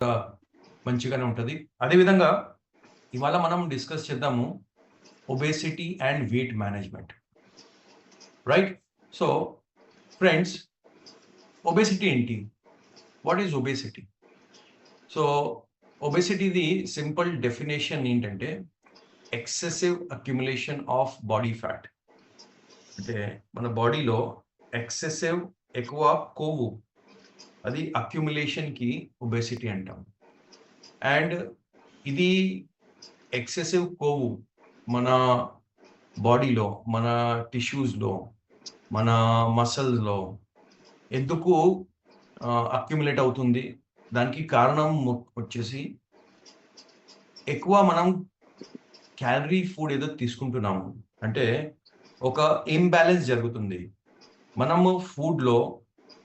మంచిగానే ఉంటది. అదేవిధంగా ఇవాళ మనం డిస్కస్ చేద్దాము obesity and weight management. Right? So friends, obesity ఏంటి? What is obesity? సో ఒబేసిటీది సింపుల్ డెఫినేషన్ ఏంటంటే excessive accumulation of body fat. అంటే మన బాడీలో ఎక్కువ కొవ్వు, అది అక్యుములేషన్‌కి ఒబేసిటీ అంటాం. అండ్ ఇది ఎక్సెసివ్ కొవ్వు మన బాడీలో, మన టిష్యూస్‌లో, మన మసిల్స్‌లో ఎందుకు అక్యుములేట్ అవుతుంది? దానికి కారణం వచ్చేసి ఎక్కువ మనం క్యాలరీ ఫుడ్ ఏదో తీసుకుంటున్నాము. అంటే ఒక ఇంబాలెన్స్ జరుగుతుంది. మనము ఫుడ్‌లో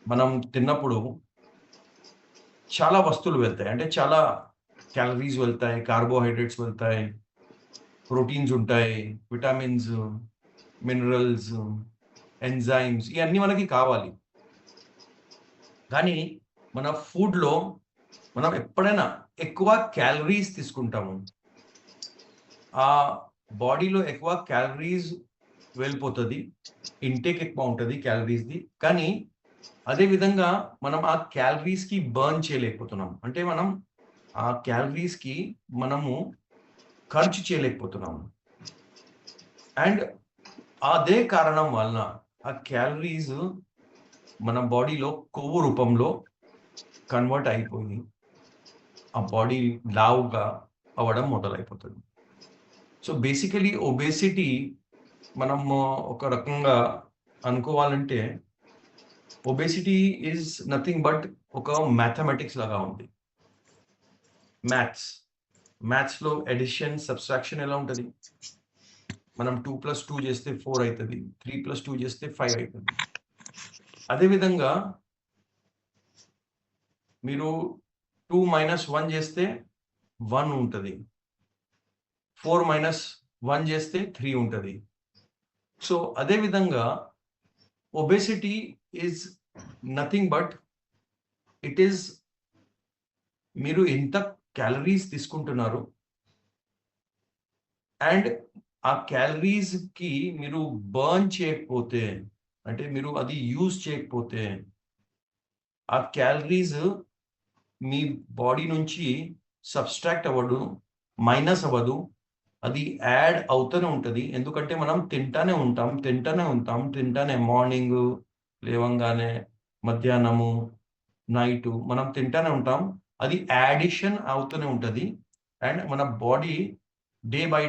మనం తిన్నప్పుడు చాలా వస్తువులు వెళ్తాయి. అంటే చాలా క్యాలరీస్ వెళ్తాయి, కార్బోహైడ్రేట్స్ వెళ్తాయి, ప్రోటీన్స్ ఉంటాయి, విటమిన్స్, మినరల్స్, ఎంజైమ్స్ ఇయన్నీ మనకి కావాలి. కానీ మన ఫుడ్‌లో మనం ఎప్పుడైనా ఎక్కువ క్యాలరీస్ తీసుకుంటాము. ఆ బాడీలో ఎక్కువ క్యాలరీస్ వెళ్ళిపోతది. ఇంటేక్ ఎక్కువ ఉంటది క్యాలరీస్‌ది. కానీ అదే విధంగా మనం ఆ క్యాలరీస్‌కి బర్న్ చేయలేకపోతున్నాం. అంటే మనం ఆ క్యాలరీస్‌కి మనము ఖర్చు చేయలేకపోతున్నాము. అండ్ అదే కారణం వలన ఆ క్యాలరీస్ మన బాడీలో కొవ్వు రూపంలో కన్వర్ట్ అయిపోయి ఆ బాడీ లావుగా అవ్వడం మొదలైపోతుంది. సో బేసికలీ ఒబేసిటీ మనము ఒక రకంగా అనుకోవాలంటే ఒబేసిటీ ఈజ్ నథింగ్ బట్ ఒక మ్యాథమెటిక్స్ లాగా ఉంది. మ్యాథ్స్‌లో అడిషన్, సబ్‌ట్రాక్షన్ ఎలా ఉంటది? మనం 2+2 చేస్తే 4 అయితది. 3+2 చేస్తే 5 అయితది. అదే విధంగా మీరు 2 - 1 చేస్తే 1 ఉంటది. 4 - 1 చేస్తే 3 ఉంటది. సో అదే విధంగా obesity is nothing but it is మీరు ఎంత క్యాలరీస్ తీసుకుంటున్నారు అండ్ ఆ క్యాలరీస్‌కి మీరు బర్న్ చేయకపోతే, అంటే మీరు అది యూజ్ చేయకపోతే, ఆ క్యాలరీస్ మీ బాడీ నుంచి సబ్‌స్ట్రాక్ట్ అవ్వదు, మైనస్ అవ్వదు. అది యాడ్ అవుతూనే ఉంటది. ఎందుకంటే మనం తింటానే మార్నింగు లేవంగానే, మధ్యాహ్నము, నైటు మనం తింటానే ఉంటాం. అది యాడిషన్ అవుతూనే ఉంటది. అండ్ మన బాడీ డే బై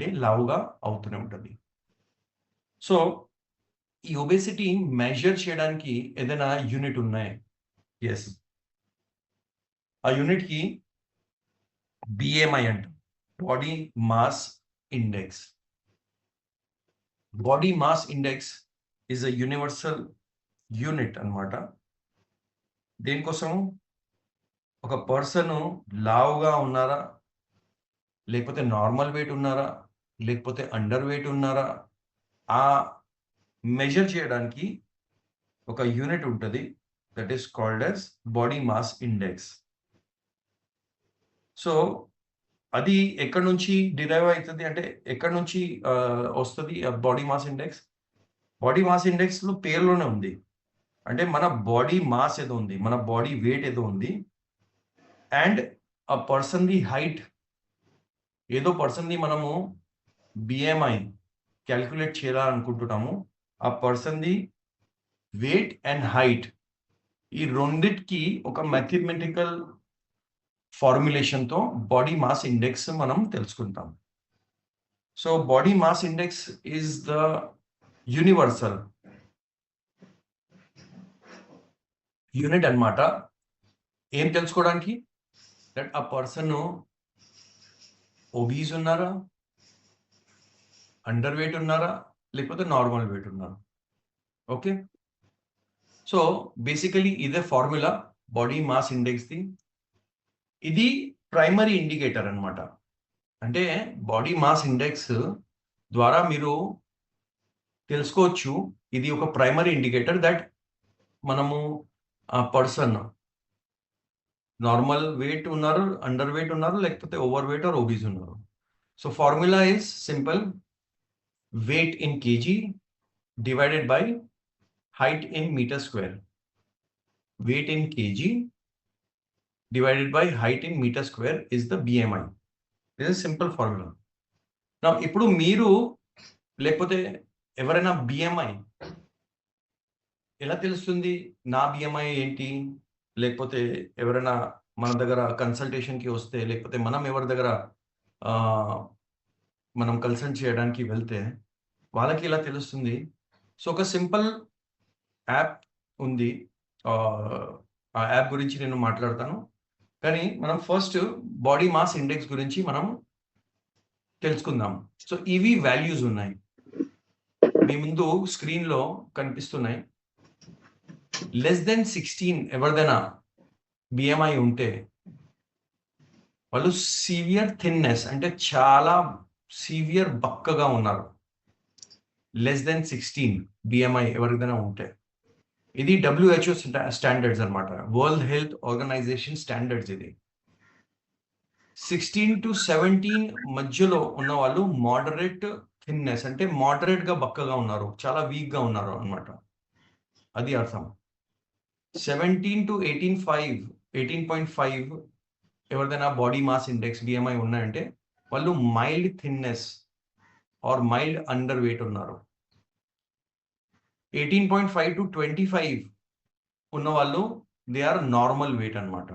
డే లావుగా అవుతూనే ఉంటది. సో, ఈ ఒబేసిటీ మెజర్ చేయడానికి ఏదైనా యూనిట్ ఉన్నాయా? యెస్. ఆ యూనిట్‌కి బీఎంఐ అంటాం. Body mass index. Body mass index is a universal unit అన్నమాట. దేనికోసం? ఒక పర్సను లావుగా ఉన్నారా? లేకపోతే నార్మల్ వెయిట్ ఉన్నారా? లేకపోతే అండర్ వెయిట్ ఉన్నారా? ఆ మెజర్ చేయడానికి ఒక యూనిట్ ఉంటది. That is called as body mass index. So, అది ఎక్కడి నుంచి డిరైవ్ అయితది అంటే ఎక్కడి నుంచి వస్తది ఆ body mass index? Body mass ఇండెక్స్‌లో పేరులోనే ఉంది. అంటే మన బాడీ మాస్ ఏదో ఉంది. మన బాడీ వెయిట్ ఏదో ఉంది. అండ్ ఆ పర్సన్‌ది హైట్, ఏదో పర్సన్‌ది మనము బీఎంఐ కాలిక్యులేట్ చేయాలనుకుంటున్నాము. ఆ పర్సన్‌ది వెయిట్ అండ్ హైట్ ఈ రెండిటికి ఒక మ్యాథమెటికల్ ఫార్ములేషన్‌తో బాడీ మాస్ ఇండెక్స్ మనం తెలుసుకుంటాం. So, body mass index is the universal unit అన్నమాట. ఏం తెలుసుకోవడానికి? దట్ ఆ పర్సను ఒబీస్ ఉన్నారా? అండర్ వెయిట్ ఉన్నారా? లేకపోతే నార్మల్ వెయిట్ ఉన్నారా? ఓకే. సో, బేసికల్లీ ఇదే ఫార్ములా బాడీ మాస్ ఇండెక్స్‌ది. ఇది ప్రైమరీ ఇండికేటర్ అన్నమాట. అంటే బాడీ మాస్ ఇండెక్స్ ద్వారా మీరు తెలుసుకోవచ్చు. ఇది ఒక ప్రైమరీ ఇండికేటర్ దట్ మనము ఆ పర్సన్ నార్మల్ వెయిట్ ఉన్నారు, అండర్ వెయిట్ ఉన్నారు, లేకపోతే ఓవర్ వెయిట్ ఆర్ ఒబీస్ ఉన్నారు. So formula is simple, weight in kg divided by height in meter square. Weight in kg divided by height in meter square is the BMI. This is simple formula. Now, ఇప్పుడు మీరు లేకపోతే ఎవరైనా BMI ఎలా తెలుస్తుంది? నా BMI ఏంటి? లేకపోతే ఎవరైనా మన దగ్గర కన్సల్టేషన్‌కి వస్తే, లేకపోతే మనం ఎవరి దగ్గర మనం కన్సల్ట్ చేయడానికి వెళ్తే వాళ్ళకి ఎలా తెలుస్తుంది? సో ఒక సింపుల్ యాప్ ఉంది. ఆ యాప్ గురించి నేను మాట్లాడతాను. కానీ మనం ఫస్ట్ బాడీ మాస్ ఇండెక్స్ గురించి మనం తెలుసుకుందాం. సో ఇవి వాల్యూస్ ఉన్నాయి. మీ ముందు స్క్రీన్‌లో కనిపిస్తున్నాయి. లెస్ దెన్ 16 ఎవరిదైనా BMI ఉంటే వాళ్ళు సివియర్ థిన్నెస్ అంటే చాలా సివియర్ బక్కగా ఉన్నారు. లెస్ దెన్ 16 BMI ఎవరిదైనా ఉంటే. ఇది WHO స్టాండర్డ్స్ అన్నమాట. వరల్డ్ హెల్త్ ఆర్గనైజేషన్ స్టాండర్డ్స్ ఇది. 16 to 17 మధ్యలో ఉన్న వాళ్ళు మోడరేట్ థిన్నెస్ అంటే మోడరేట్ గా బక్కగా ఉన్నారు, చాలా వీక్ గా ఉన్నారు అన్నమాట. అది అర్థం. 17 to 18.5 ఎవరిదైనా బాడీ మాస్ ఇండెక్స్ BMI ఉన్నాయంటే వాళ్ళు mild thinness or mild underweight ఉన్నారు. 18.5 to 25 ఉన్న వాళ్ళు దే ఆర్ నార్మల్ వెయిట్ అన్నమాట.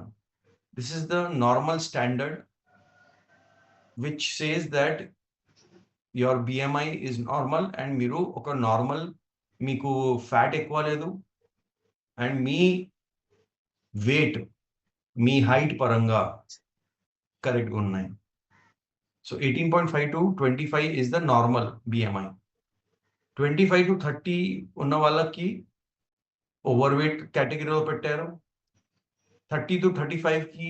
This is the normal standard which says that your BMI is normal and మీరు ఒక నార్మల్, మీకు ఫ్యాట్ ఎక్కువ లేదు అండ్ మీ వెయిట్ మీ హైట్ పరంగా కరెక్ట్గా ఉన్నాయి. So 18.5 to 25 is the normal BMI. 25 to 30 ఉన్న వాళ్ళకి ఓవర్ వెయిట్ కేటగిరీలో పెట్టారు. 30 to 35 కి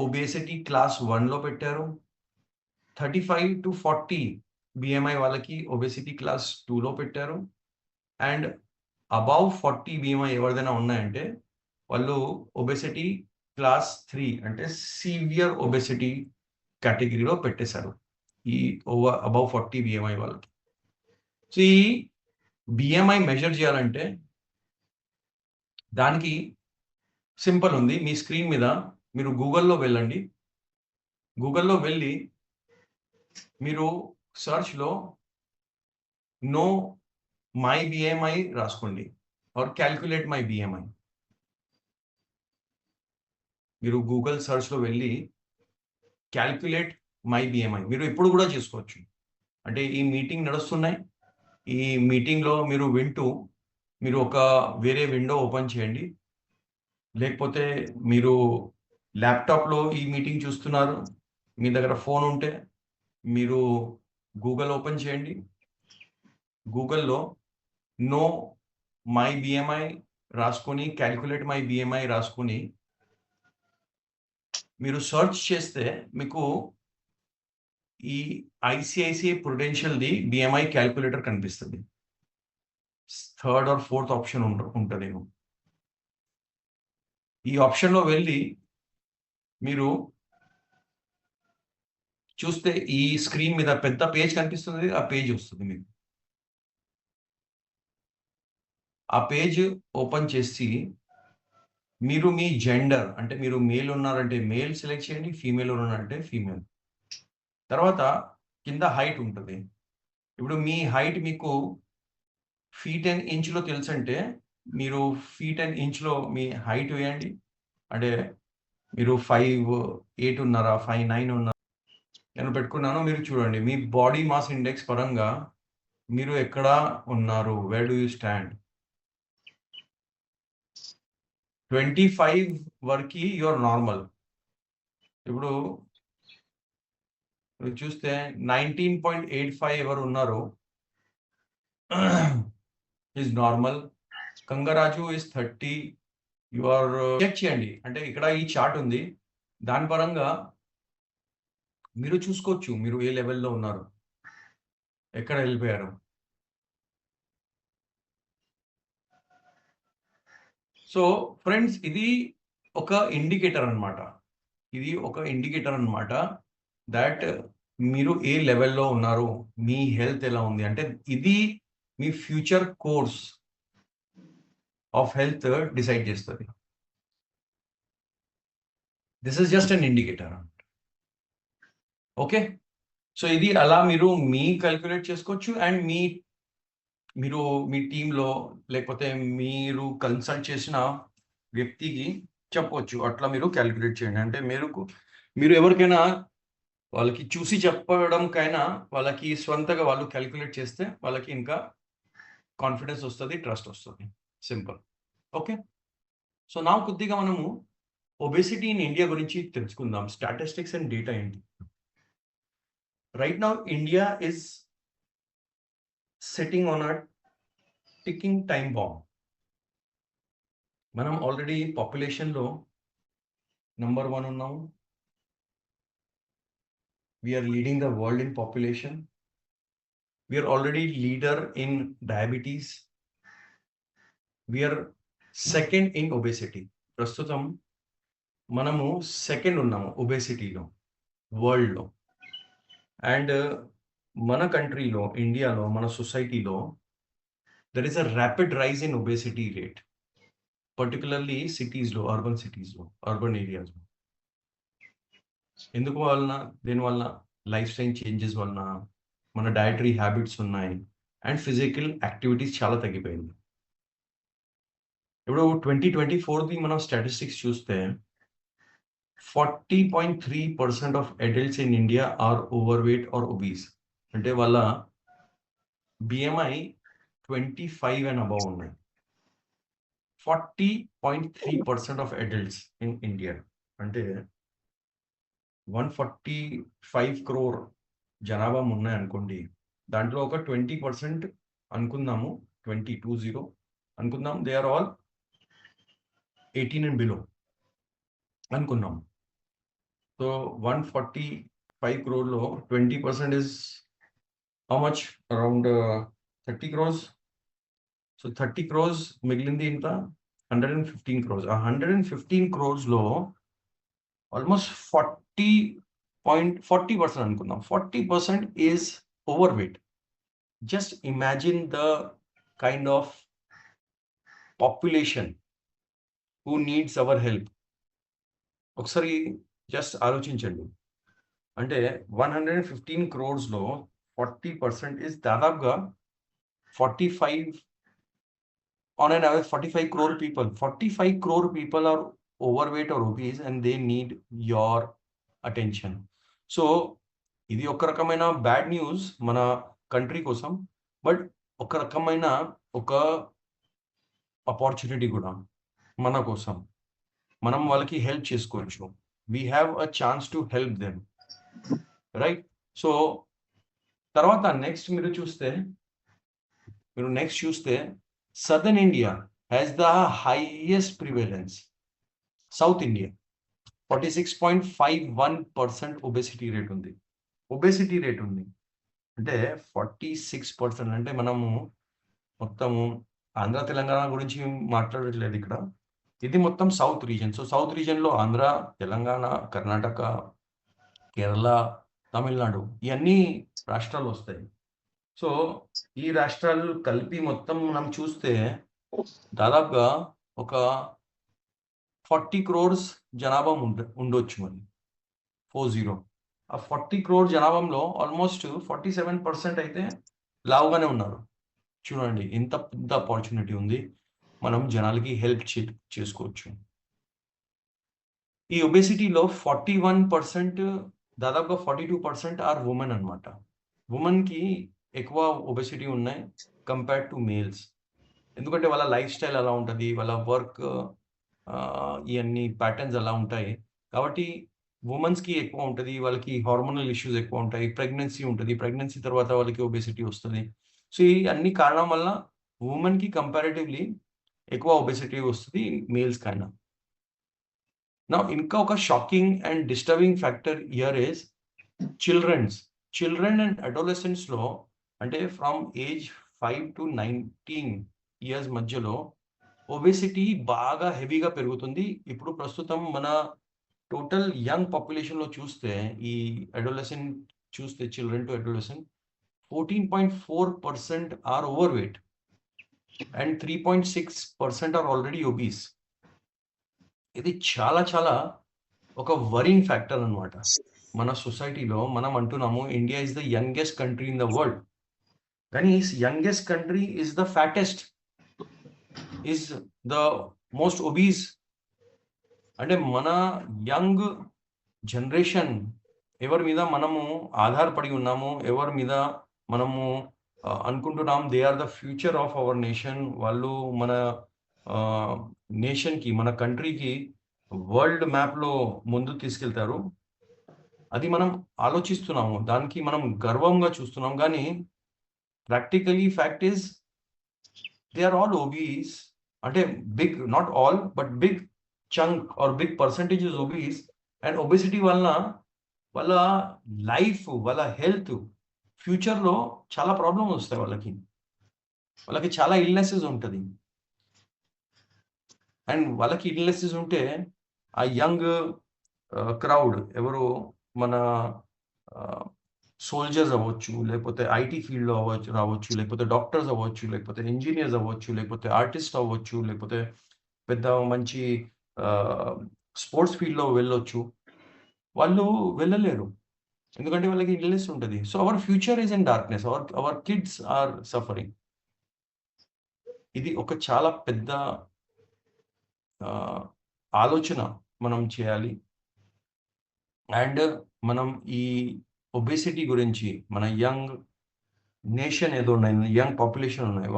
ఒబేసిటీ క్లాస్ 1లో పెట్టారు. 35 to 40 BMI వాళ్ళకి ఒబేసిటీ క్లాస్ 2లో పెట్టారు. అండ్ అబౌవ్ 40 BMI ఎవరిదైనా ఉన్నాయంటే వాళ్ళు ఒబేసిటీ క్లాస్ 3 అంటే సివియర్ ఒబేసిటీ కేటగిరీలో పెట్టేశారు ఈ అబౌవ్ 40 BMI వాళ్ళకి. సో ఈ BMI మెజర్ చేయాలంటే దానికి సింపుల్ ఉంది. మీ స్క్రీన్ మీద మీరు గూగుల్లో వెళ్ళండి. గూగుల్లో వెళ్ళి మీరు సర్చ్లో నో మై BMI రాసుకోండి ఆర్ క్యాల్కులేట్ మై BMI. మీరు గూగుల్ సర్చ్లో వెళ్ళి క్యాల్కులేట్ మై BMI మీరు ఎప్పుడు కూడా చేసుకోవచ్చు. అంటే ఈ మీటింగ్ నడుస్తున్నాయి, ఈ మీటింగ్లో మీరు వింటూ మీరు ఒక వేరే విండో ఓపెన్ చేయండి, లేకపోతే మీరు ల్యాప్టాప్లో ఈ మీటింగ్ చూస్తున్నారు, మీ దగ్గర ఫోన్ ఉంటే మీరు గూగుల్ ఓపెన్ చేయండి. గూగుల్లో నో మై BMI రాసుకొని క్యాల్కులేట్ మై BMI రాసుకొని మీరు సర్చ్ చేస్తే మీకు ఈ ICICI ప్రుడెన్షియల్ది BMI క్యాల్కులేటర్ కనిపిస్తుంది. థర్డ్ ఆర్ ఫోర్త్ ఆప్షన్ ఉంటుంది. ఈ ఆప్షన్లో వెళ్ళి మీరు చూస్తే ఈ స్క్రీన్ మీద పెద్ద పేజ్ కనిపిస్తుంది, ఆ పేజ్ వస్తుంది మీకు. ఆ పేజ్ ఓపెన్ చేసి మీరు మీ జెండర్ అంటే మీరు మేల్ ఉన్నారంటే మేల్ సెలెక్ట్ చేయండి, ఫీమేల్ ఉన్నారంటే ఫీమేల్. తర్వాత కింద హైట్ ఉంటుంది. ఇప్పుడు మీ హైట్ మీకు ఫీట్ అండ్ ఇంచ్లో తెలుసంటే మీరు ఫీట్ అండ్ ఇంచ్లో మీ హైట్ వేయండి. అంటే మీరు 5'8" ఉన్నారా, 5'9" ఉన్నారా నేను పెట్టుకున్నాను. మీరు చూడండి మీ బాడీ మాస్ ఇండెక్స్ పరంగా మీరు ఎక్కడ ఉన్నారు, వేర్ డూ యూ స్టాండ్. 25 వరకు యువర్ నార్మల్. ఇప్పుడు మీరు చూస్తే 19.85 ఎవరు ఉన్నారు ఈజ్ నార్మల్. కంగరాజు ఇస్ 30. యువర్ చెక్ చేయండి. అంటే ఇక్కడ ఈ చార్ట్ ఉంది, దాని పరంగా మీరు చూసుకోవచ్చు మీరు ఏ లెవెల్లో ఉన్నారు, ఎక్కడ వెళ్ళిపోయారు. సో ఫ్రెండ్స్ ఇది ఒక ఇండికేటర్ అన్నమాట. ఇది ఒక ఇండికేటర్ అన్నమాట దట్ మీరు ఏ లెవెల్లో ఉన్నారు, మీ హెల్త్ ఎలా ఉంది అంటే ఇది మీ future course of health decide చేస్తుంది. This is just an indicator. Okay, so ఇది అలా మీరు మీ క్యాల్కులేట్ చేసుకోవచ్చు అండ్ మీరు మీ టీంలో లేకపోతే మీరు కన్సల్ట్ చేసిన వ్యక్తికి చెప్పవచ్చు. అట్లా మీరు క్యాల్కులేట్ చేయండి. అంటే మీరు ఎవరికైనా వాళ్ళకి చూసి చెప్పడంకైనా వాళ్ళకి స్వంతగా వాళ్ళు క్యాల్కులేట్ చేస్తే వాళ్ళకి ఇంకా కాన్ఫిడెన్స్ వస్తుంది, ట్రస్ట్ వస్తుంది. సింపుల్. ఓకే, సో నా కొద్దిగా మనము ఒబేసిటీ ఇన్ ఇండియా గురించి తెలుసుకుందాం. స్టాటిస్టిక్స్ అండ్ డేటా ఏంటి. Right now India is sitting on a ticking time bomb. మనం ఆల్రెడీ పాపులేషన్లో నంబర్ 1 ఉన్నాము. We are leading the world in population. We are already leader in diabetes. We are second in obesity. ప్రస్తుతం మనము second ఉన్నాము ఒబేసిటీలో వరల్డ్లో. And మన కంట్రీలో, ఇండియాలో, మన సొసైటీలో there is a rapid rise in obesity rate, particularly సిటీస్లో, అర్బన్ ఏరియాస్లో. ఎందుకు వలన? దేనివలన? లైఫ్ స్టైల్ చేంజెస్ వలన, మన డయటరీ హ్యాబిట్స్ ఉన్నాయి అండ్ ఫిజికల్ యాక్టివిటీస్ చాలా తగ్గిపోయింది. ఇప్పుడు 2024ది మనం స్టాటిస్టిక్స్ చూస్తే 40.3% of adults in India are overweight or obese. అంటే వాళ్ళ బిఎంఐ 25 అండ్ అబవ్ ఉన్నాయి. 40.3% ఆఫ్ అడల్ట్స్ ఇన్ ఇండియా అంటే 145 crore జనాభా ఉన్నాయి అనుకోండి. దాంట్లో ఒక 20% అనుకుందాము, 20 అనుకుందాం, they are all 18 and below అనుకున్నాము. So 145 crore 20% is how much? Around 30 crores. సో 30 crores మిగిలింది ఇంత 115 crores. ఆ 115 crores లో ఆల్మోస్ట్ 40% అనుకుందాం. 40% is overweight. Just imagine the kind of population who needs our help. ఒకసారి జస్ట్ ఆలోచించండి. అంటే 115 crores లో 40% is దాదాపుగా 45 on an average 45 crore people. 45 crore people are overweight or obese and they need your attention. So ఇది ఒక రకమైన bad news మన country కోసం, బట్ ఒక రకమైన ఒక ఆపర్చునిటీ కూడా మన కోసం. మనం వాళ్ళకి హెల్ప్ చేసుకోవచ్చు. We have a chance to help them, right? So తర్వాత నెక్స్ట్ చూస్తే southern India has the highest prevalence. South India 46.51% obesity rate ఉంది. అంటే 46% అంటే మనము మొత్తము ఆంధ్ర తెలంగాణ గురించి మాట్లాడట్లేదు ఇక్కడ. ఇది మొత్తం south reason. So south రీజన్లో Andhra, Telangana, Karnataka, Kerala, Tamil Nadu ఇవన్నీ రాష్ట్రాలు వస్తాయి. సో ఈ రాష్ట్రాలు కలిపి మొత్తం మనం చూస్తే దాదాపుగా ఒక 40 crores జనాభా ఉండొచ్చు. మరి 40 ఆ 40 crore జనాభాలో ఆల్మోస్ట్ 47% అయితే లావుగానే ఉన్నారు. చూడండి ఎంత పెద్ద ఆపర్చునిటీ ఉంది. మనం జనాలకి హెల్ప్ చేసుకోవచ్చు. ఈ ఒబేసిటీలో 41%, దాదాపుగా 42% ఆర్ ఉమెన్ అనమాట. ఉమెన్కి ఎక్కువ ఒబేసిటీ ఉన్నాయి కంపేర్డ్ టు మేల్స్. ఎందుకంటే వాళ్ళ లైఫ్ స్టైల్ అలా ఉంటుంది, వాళ్ళ వర్క్ ఇవన్నీ ప్యాటర్న్స్ అలా ఉంటాయి. కాబట్టి ఉమెన్స్కి ఎక్కువ ఉంటుంది, వాళ్ళకి హార్మోనల్ ఇష్యూస్ ఎక్కువ ఉంటాయి, ప్రెగ్నెన్సీ ఉంటుంది, ప్రెగ్నెన్సీ తర్వాత వాళ్ళకి ఒబేసిటీ వస్తుంది. సో ఈ అన్ని కారణం వల్ల ఉమెన్కి కంపారిటివ్లీ ఎక్కువ ఒబేసిటీ వస్తుంది మేల్స్ కన్నా. నా ఇంకా ఒక shocking and disturbing factor here is children and అడోలెసెంట్స్లో, అంటే ఫ్రమ్ ఏజ్ 5 to 19 years మధ్యలో ఒబేసిటీ బాగా హెవీగా పెరుగుతుంది. ఇప్పుడు ప్రస్తుతం మన టోటల్ యంగ్ పాపులేషన్‌లో చూస్తే ఈ అడోలసెంట్ చూస్తే children to adolescent 14.4% are overweight and 3.6% are already obese. ఇది చాలా చాలా ఒక వరింగ్ ఫ్యాక్టర్ అన్నమాట. మన సొసైటీలో మనం అంటున్నాము India is the youngest country in the world. కానీ youngest country is the fattest, is the most obese. అంటే మన యంగ్ జనరేషన్ ఎవరి మీద మనము ఆధారపడి ఉన్నాము, ఎవరి మీద మనము అనుకుంటున్నాం they are the future of our nation. వాళ్ళు మన నేషన్కి, మన కంట్రీకి వరల్డ్ మ్యాప్లో ముందు తీసుకెళ్తారు. అది మనం ఆలోచిస్తున్నాము, దానికి మనం గర్వంగా చూస్తున్నాం. కానీ practically fact is they are all obese. అంటే big, not all but big chunk or big percentage is obese. And obesity వలన వాళ్ళ లైఫ్, వాళ్ళ హెల్త్, ఫ్యూచర్లో చాలా ప్రాబ్లమ్స్ వస్తాయి వాళ్ళకి. వాళ్ళకి చాలా ఇల్నెసెస్ ఉంటుంది. అండ్ వాళ్ళకి ఇల్నెసెస్ ఉంటే ఆ యంగ్ క్రౌడ్ ఎవరు మన సోల్జర్స్ అవ్వచ్చు, లేకపోతే ఐటీ ఫీల్డ్లో రావచ్చు, లేకపోతే డాక్టర్స్ అవ్వచ్చు, లేకపోతే ఇంజనీర్స్ అవ్వచ్చు, లేకపోతే ఆర్టిస్ట్ అవ్వచ్చు, లేకపోతే పెద్ద మంచి స్పోర్ట్స్ ఫీల్డ్లో వెళ్ళొచ్చు. వాళ్ళు వెళ్ళలేరు, ఎందుకంటే వాళ్ళకి ఇల్నెస్ ఉంటుంది. So our future is in darkness, our kids are suffering. ఇది ఒక చాలా పెద్ద ఆలోచన మనం చేయాలి. అండ్ మనం ఈ ఒబేసిటీ గురించి మన యంగ్ నేషన్ ఏదో ఉన్నాయి, యంగ్ పాపులేషన్ ఉన్నాయి,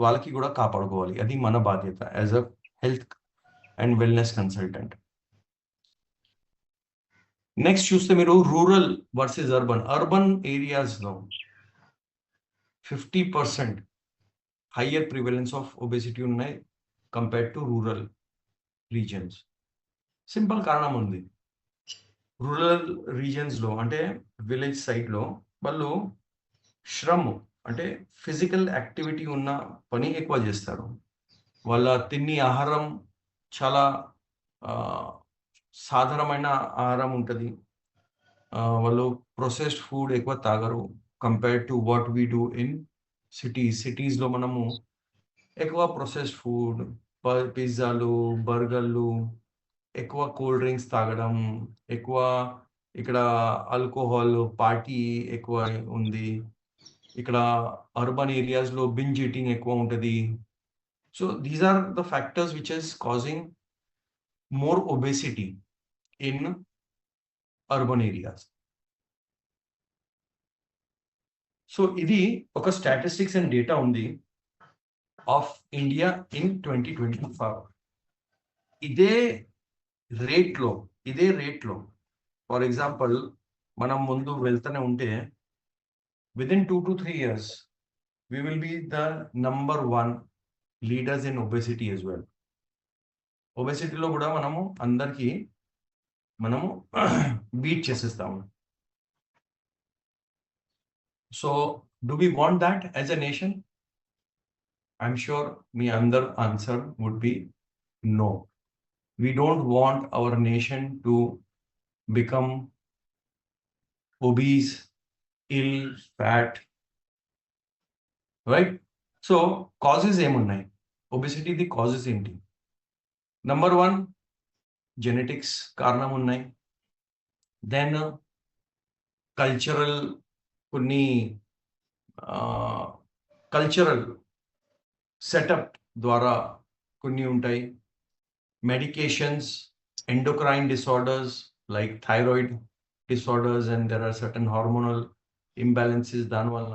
వాళ్ళకి కూడా కాపాడుకోవాలి. అది మన బాధ్యత as a health and wellness consultant. Next చూస్తే మీరు రూరల్ వర్సెస్ అర్బన్ ఏరియాస్లో 50% హయ్యర్ ప్రివలెన్స్ ఆఫ్ ఒబేసిటీ ఉన్నాయి compared to rural reasons. Simple కారణం ఉంది. రూరల్ రీజన్స్లో అంటే విలేజ్ సైడ్లో వాళ్ళు శ్రమ్ అంటే ఫిజికల్ యాక్టివిటీ ఉన్న పని ఎక్కువ చేస్తారు. వాళ్ళ తినే ఆహారం చాలా సాధారణమైన ఆహారం ఉంటుంది. వాళ్ళు ప్రొసెస్డ్ ఫుడ్ ఎక్కువ తాగరు compared to what we do in సిటీస్లో మనము ఎక్కువ ప్రొసెస్డ్ ఫుడ్, పిజ్జాలు, బర్గర్లు, ఎక్కువ కూల్ డ్రింక్స్ తాగడం, ఎక్కువ ఇక్కడ ఆల్కహాల్ పార్టీ ఎక్కువ ఉంది. ఇక్కడ అర్బన్ ఏరియాస్లో బింజ్ ఈటింగ్ ఎక్కువ ఉంటుంది. So these are the factors which is causing more obesity in urban areas. So ఇది ఒక స్టాటిస్టిక్స్ అండ్ డేటా ఉంది ఆఫ్ ఇండియా ఇన్ 2025. ఇదే రేట్లో ఫర్ ఎగ్జాంపుల్ మనం ముందు వెళ్తూనే ఉంటే within 2 to 3 years we will be the number 1 leaders in obesity as well. ఒబెసిటీలో కూడా మనము బీట్ చేసేస్తాము. So do we want that as a nation? I'm sure మీ అందర్ answer would be no. We don't want our nation to become obese, ill, fat, right? So causes ఏమున్నాయి? Obesity the causes ఏంటి? Number 1 genetics కారణం ఉన్నాయి. Then cultural, కొన్ని cultural setup ద్వారా కొన్ని ఉంటాయి. Medications, endocrine disorders like thyroid disorders, and there are certain hormonal imbalances దానివల్ల.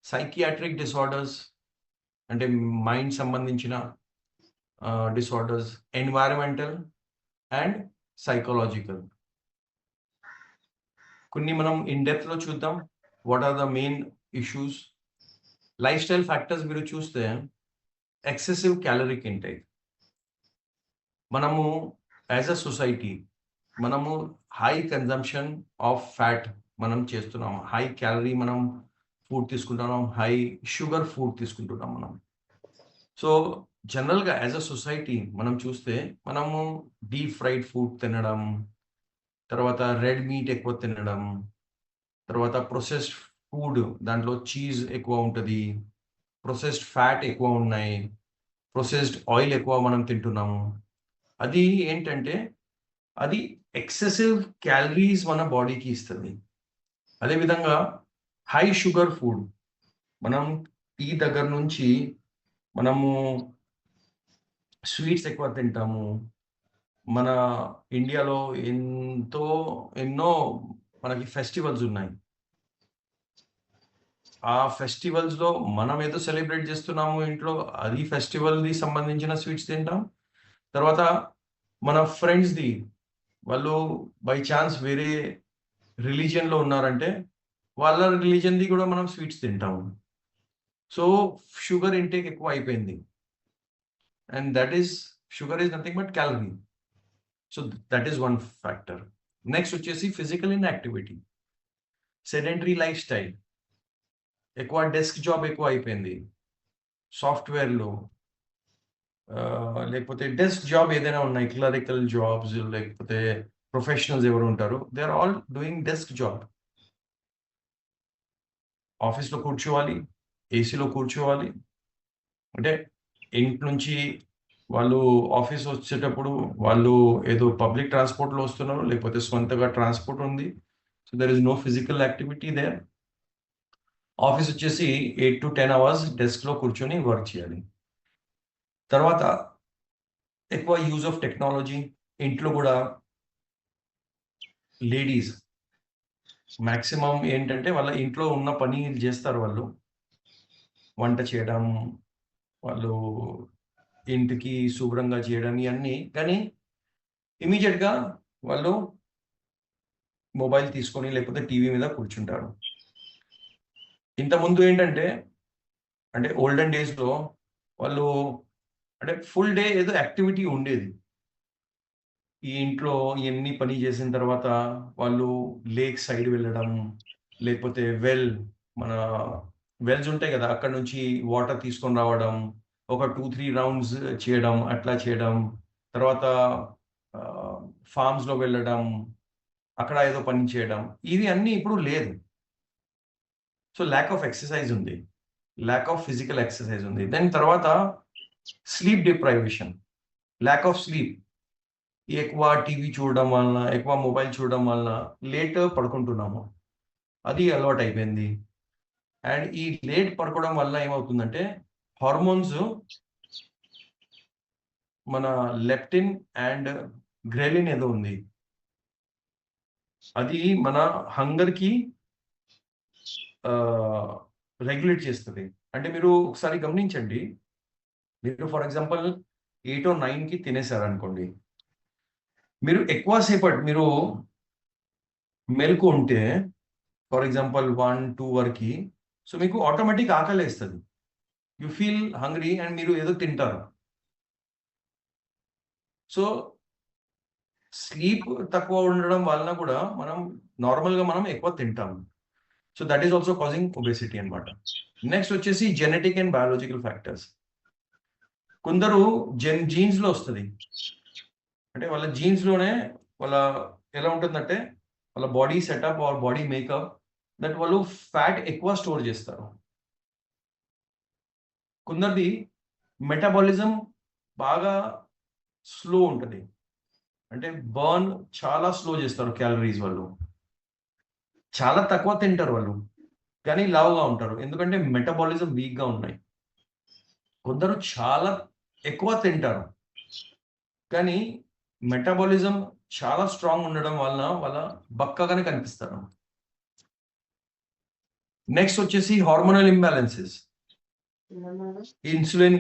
Psychiatric disorders అంటే మైండ్ సంబంధించిన డిసార్డర్స్, ఎన్వైరన్మెంటల్ అండ్ సైకలాజికల్. కొన్ని మనం ఇన్ డెప్త్లో చూద్దాం. What are the main issues? Lifestyle factors మీరు చూస్తే ఎక్సెసివ్ క్యాలరిక్ ఇంటేక్. మనము యాజ్ అ సొసైటీ మనము హై కన్జంప్షన్ ఆఫ్ ఫ్యాట్ మనం చేస్తున్నాం. హై క్యాలరీ మనం ఫుడ్ తీసుకుంటున్నాం, హై షుగర్ ఫుడ్ తీసుకుంటున్నాం మనం. సో జనరల్గా యాజ్ అ సొసైటీ మనం చూస్తే మనము డీప్ ఫ్రైడ్ ఫుడ్ తినడం, తర్వాత రెడ్ మీట్ ఎక్కువ తినడం, తర్వాత ప్రొసెస్డ్ ఫుడ్, దాంట్లో చీజ్ ఎక్కువ ఉంటుంది, ప్రొసెస్డ్ ఫ్యాట్ ఎక్కువ ఉన్నాయి, ప్రొసెస్డ్ ఆయిల్ ఎక్కువ మనం తింటున్నాము. అది ఏంటంటే అది ఎక్సెసివ్ క్యాలరీస్ మన బాడీకి ఇస్తుంది. అదేవిధంగా హై షుగర్ ఫుడ్, మనం టీ దగ్గర నుంచి మనము స్వీట్స్ ఎక్కువ తింటాము. మన ఇండియాలో ఎన్నో మనకి ఫెస్టివల్స్ ఉన్నాయి. ఆ ఫెస్టివల్స్‌లో మనం ఏదో సెలబ్రేట్ చేస్తున్నాము ఇంట్లో, అది ఫెస్టివల్‌ది సంబంధించిన స్వీట్స్ తింటాం. తర్వాత మన ఫ్రెండ్స్‌ది, వాళ్ళు బై ఛాన్స్ వేరే రిలీజియన్‌లో ఉన్నారంటే, వాళ్ళ రిలీజియన్‌ది కూడా మనం స్వీట్స్ తింటాము. సో, షుగర్ ఇంటేక్ ఎక్కువ అయిపోయింది. And sugar is nothing but calorie. So, that is one factor. Next వచ్చేసి physical inactivity. Sedentary life style. ఎక్కువ డెస్క్ జాబ్ ఎక్కువ అయిపోయింది. సాఫ్ట్‌వేర్‌లో లేకపోతే డెస్క్ జాబ్ ఏదైనా ఉన్నాయి. క్లరికల్ జాబ్స్ లేకపోతే ప్రొఫెషనల్స్ ఎవరు ఉంటారో, they are all doing desk job. ఆఫీస్‌లో కూర్చోవాలి, ఏసీలో కూర్చోవాలి. అంటే ఇంటి నుంచి వాళ్ళు ఆఫీస్ వచ్చేటప్పుడు వాళ్ళు ఏదో పబ్లిక్ ట్రాన్స్‌పోర్ట్‌లో వస్తున్నారు, లేకపోతే స్వంతగా ట్రాన్స్‌పోర్ట్ ఉంది. So, there is no physical activity there. ఆఫీస్ వచ్చేసి 8-10 అవర్స్ డెస్క్‌లో కూర్చొని వర్క్ చేయాలి. తర్వాత ఎక్కువ యూజ్ ఆఫ్ టెక్నాలజీ. ఇంట్లో గూడా లేడీస్ మాక్సిమం ఏంటంటే వాళ్ళ ఇంట్లో ఉన్న పని జేస్తారు వాళ్ళు. వంట చేయడం, వాళ్ళు ఇంటికి శుభ్రంగా చేయడం ఇయన్నీ. కానీ ఇమ్మీడియేట్‌గా వాళ్ళు మొబైల్ తీసుకొని లేకపోతే టీవీ మీద కూర్చుంటారు. ఇంతకుముందు ఏంటంటే, అంటే ఓల్డెన్ డేస్‌లో వాళ్ళు అంటే ఫుల్ డే ఏదో యాక్టివిటీ ఉండేది. ఈ ఇంట్లో ఇయన్నీ పని చేసిన తర్వాత వాళ్ళు లేక్ సైడ్ వెళ్ళడం, లేకపోతే మన వెల్స్ ఉంటాయి గదా! అక్కడి నుంచి వాటర్ తీసుకొని రావడం, ఒక 2-3 రౌండ్స్ చేయడం, అట్లా చేయడం. తర్వాత ఆహ్, ఫార్మ్స్‌లో వెళ్ళడం, అక్కడ ఏదో పని చేయడం. ఇవి అన్నీ ఇప్పుడు లేదు. సో, ల్యాక్ ఆఫ్ ఎక్సర్‌సైజ్ ఉంది. ల్యాక్ ఆఫ్ ఫిజికల్ ఎక్సర్‌సైజ్ ఉంది. దాని తర్వాత sleep deprivation, lack of sleep. ఎక్కువ టీవీ చూడడం వలన, ఎక్కువ మొబైల్ చూడడం వలన లేట్ పడుకుంటున్నాము. అది అలవాటయిపోయింది. అండ్ ఈ లేట్ పడుకోవడం వల్ల ఏమవుతుందంటే, హార్మోన్స్, మన లెప్టిన్ అండ్ గ్రెలిన్ ఏదో ఉంది. అది మన హంగర్‌కి ఆహ్, రెగ్యులేట్ చేస్తది. అంటే మీరు ఒకసారి గమనించండి. మీరు ఫర్ ఎగ్జాంపుల్ 8-9కి తినేసారనుకోండి. మీరు ఎక్కువ సేపటి మీరు మెలుకువ ఉంటే, ఫర్ ఎగ్జాంపుల్ 1-2 వరకి, సో, మీకు ఆటోమేటిక్ ఆకలేస్తది. యూ ఫీల్ హంగ్రీ అండ్ మీరు ఏదో తింటారు. సో, స్లీప్ తక్కువ ఉండడం వలన కూడా మనం ఎక్కువ తింటాము. So, that is also causing obesity అన్నమాట. నెక్స్ట్ వచ్చేసి జెనెటిక్ అండ్ బయాలజికల్ ఫ్యాక్టర్స్. కొందరు జీన్స్‌లో వస్తది. అంటే వాళ్ళ జీన్స్‌లోనే వాళ్ళ ఎలా ఉంటుందంటే, వాళ్ళ body setup or body makeup that వాళ్ళు ఫ్యాట్ ఎక్కువ స్టోర్ చేస్తారు. కొందరిది మెటబాలిజం బాగా స్లో ఉంటది. అంటే బర్న్ చాలా స్లో చేస్తారు క్యాలరీస్ వాళ్ళు. చాలా తక్కువ తింటారు వాళ్ళు. కానీ లావుగా ఉంటారు. ఎందుకంటే మెటబాలిజం వీక్‌గా ఉన్నాయి. కొందరు చాలా ఎక్కువ తింటారు. కానీ మెటబాలిజం చాలా స్ట్రాంగ్ ఉండడం వలన బక్కగానే కనిపిస్తారు. నెక్స్ట్ వచ్చేసి హార్మోనల్ ఇంబాలెన్సెస్. ఇన్సులిన్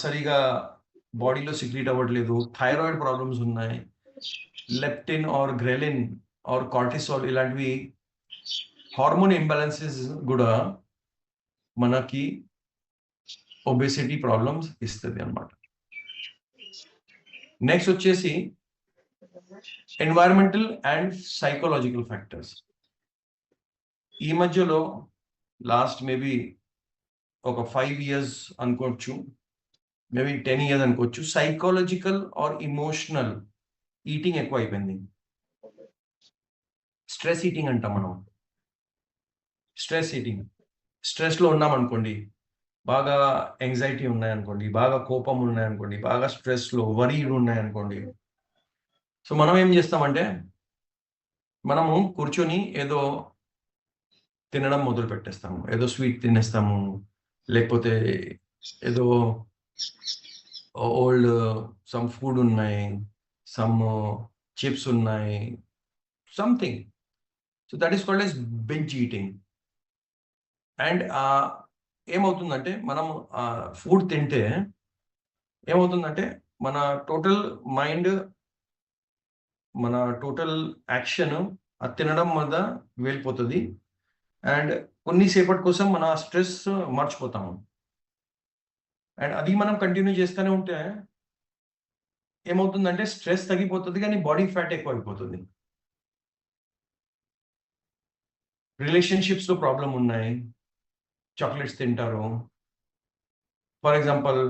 సరిగా బాడీలో సెక్రీట్ అవ్వట్లేదు. థైరాయిడ్ ప్రాబ్లమ్స్ ఉన్నాయి. Leptin or ghrelin or cortisol ఇలాంటివి హార్మోన్ ఇంబాలెన్సెస్ గూడా మనకి ఒబెసిటీ ప్రాబ్లమ్స్ ఇస్తది అన్నమాట. నెక్స్ట్ వచ్చేసి ఎన్వైరన్మెంటల్ అండ్ సైకలాజికల్ ఫ్యాక్టర్స్. ఈ మధ్యలో లాస్ట్ మేబీ ఒక 5 ఇయర్స్ అనుకోవచ్చు. మేబీ 10 ఇయర్స్ అనుకోవచ్చు. సైకలాజికల్ ఆర్ ఎమోషనల్ ఈటింగ్ ఎక్కువ అయిపోయింది. స్ట్రెస్ ఈటింగ్ అంటాం మనం. Stress eating. స్ట్రెస్లో ఉన్నామనుకోండి, బాగా యాంగ్జైటీ ఉన్నాయనుకోండి, బాగా కోపం ఉన్నాయనుకోండి, బాగా స్ట్రెస్లో వరీడ్ ఉన్నాయనుకోండి, సో మనం ఏం చేస్తామంటే మనము కూర్చొని ఏదో తినడం మొదలు పెట్టేస్తాము. ఏదో స్వీట్ తినేస్తాము, లేకపోతే ఏదో ఓల్డ్ సమ్ ఫుడ్ ఉన్నాయి, సమ్ చిప్స్ ఉన్నాయి, something. So that is called as binge eating. And ఏమవుతుందంటే మనం ఫుడ్ తింటే ఏమవుతుందంటే మన టోటల్ మైండ్, మన టోటల్ యాక్షన్ అది తినడం మీద వెళ్ళిపోతుంది. అండ్ కొన్ని సేపటి కోసం మన స్ట్రెస్ మర్చిపోతాము. అండ్ అది మనం కంటిన్యూ చేస్తూనే ఉంటే ఏమవుతుందంటే స్ట్రెస్ తగ్గిపోతుంది, కానీ బాడీ ఫ్యాట్ ఎక్కువ అయిపోతుంది. రిలేషన్షిప్స్లో ప్రాబ్లం ఉన్నాయి, చాక్లెట్స్ తింటారు. ఫర్ ఎగ్జాంపుల్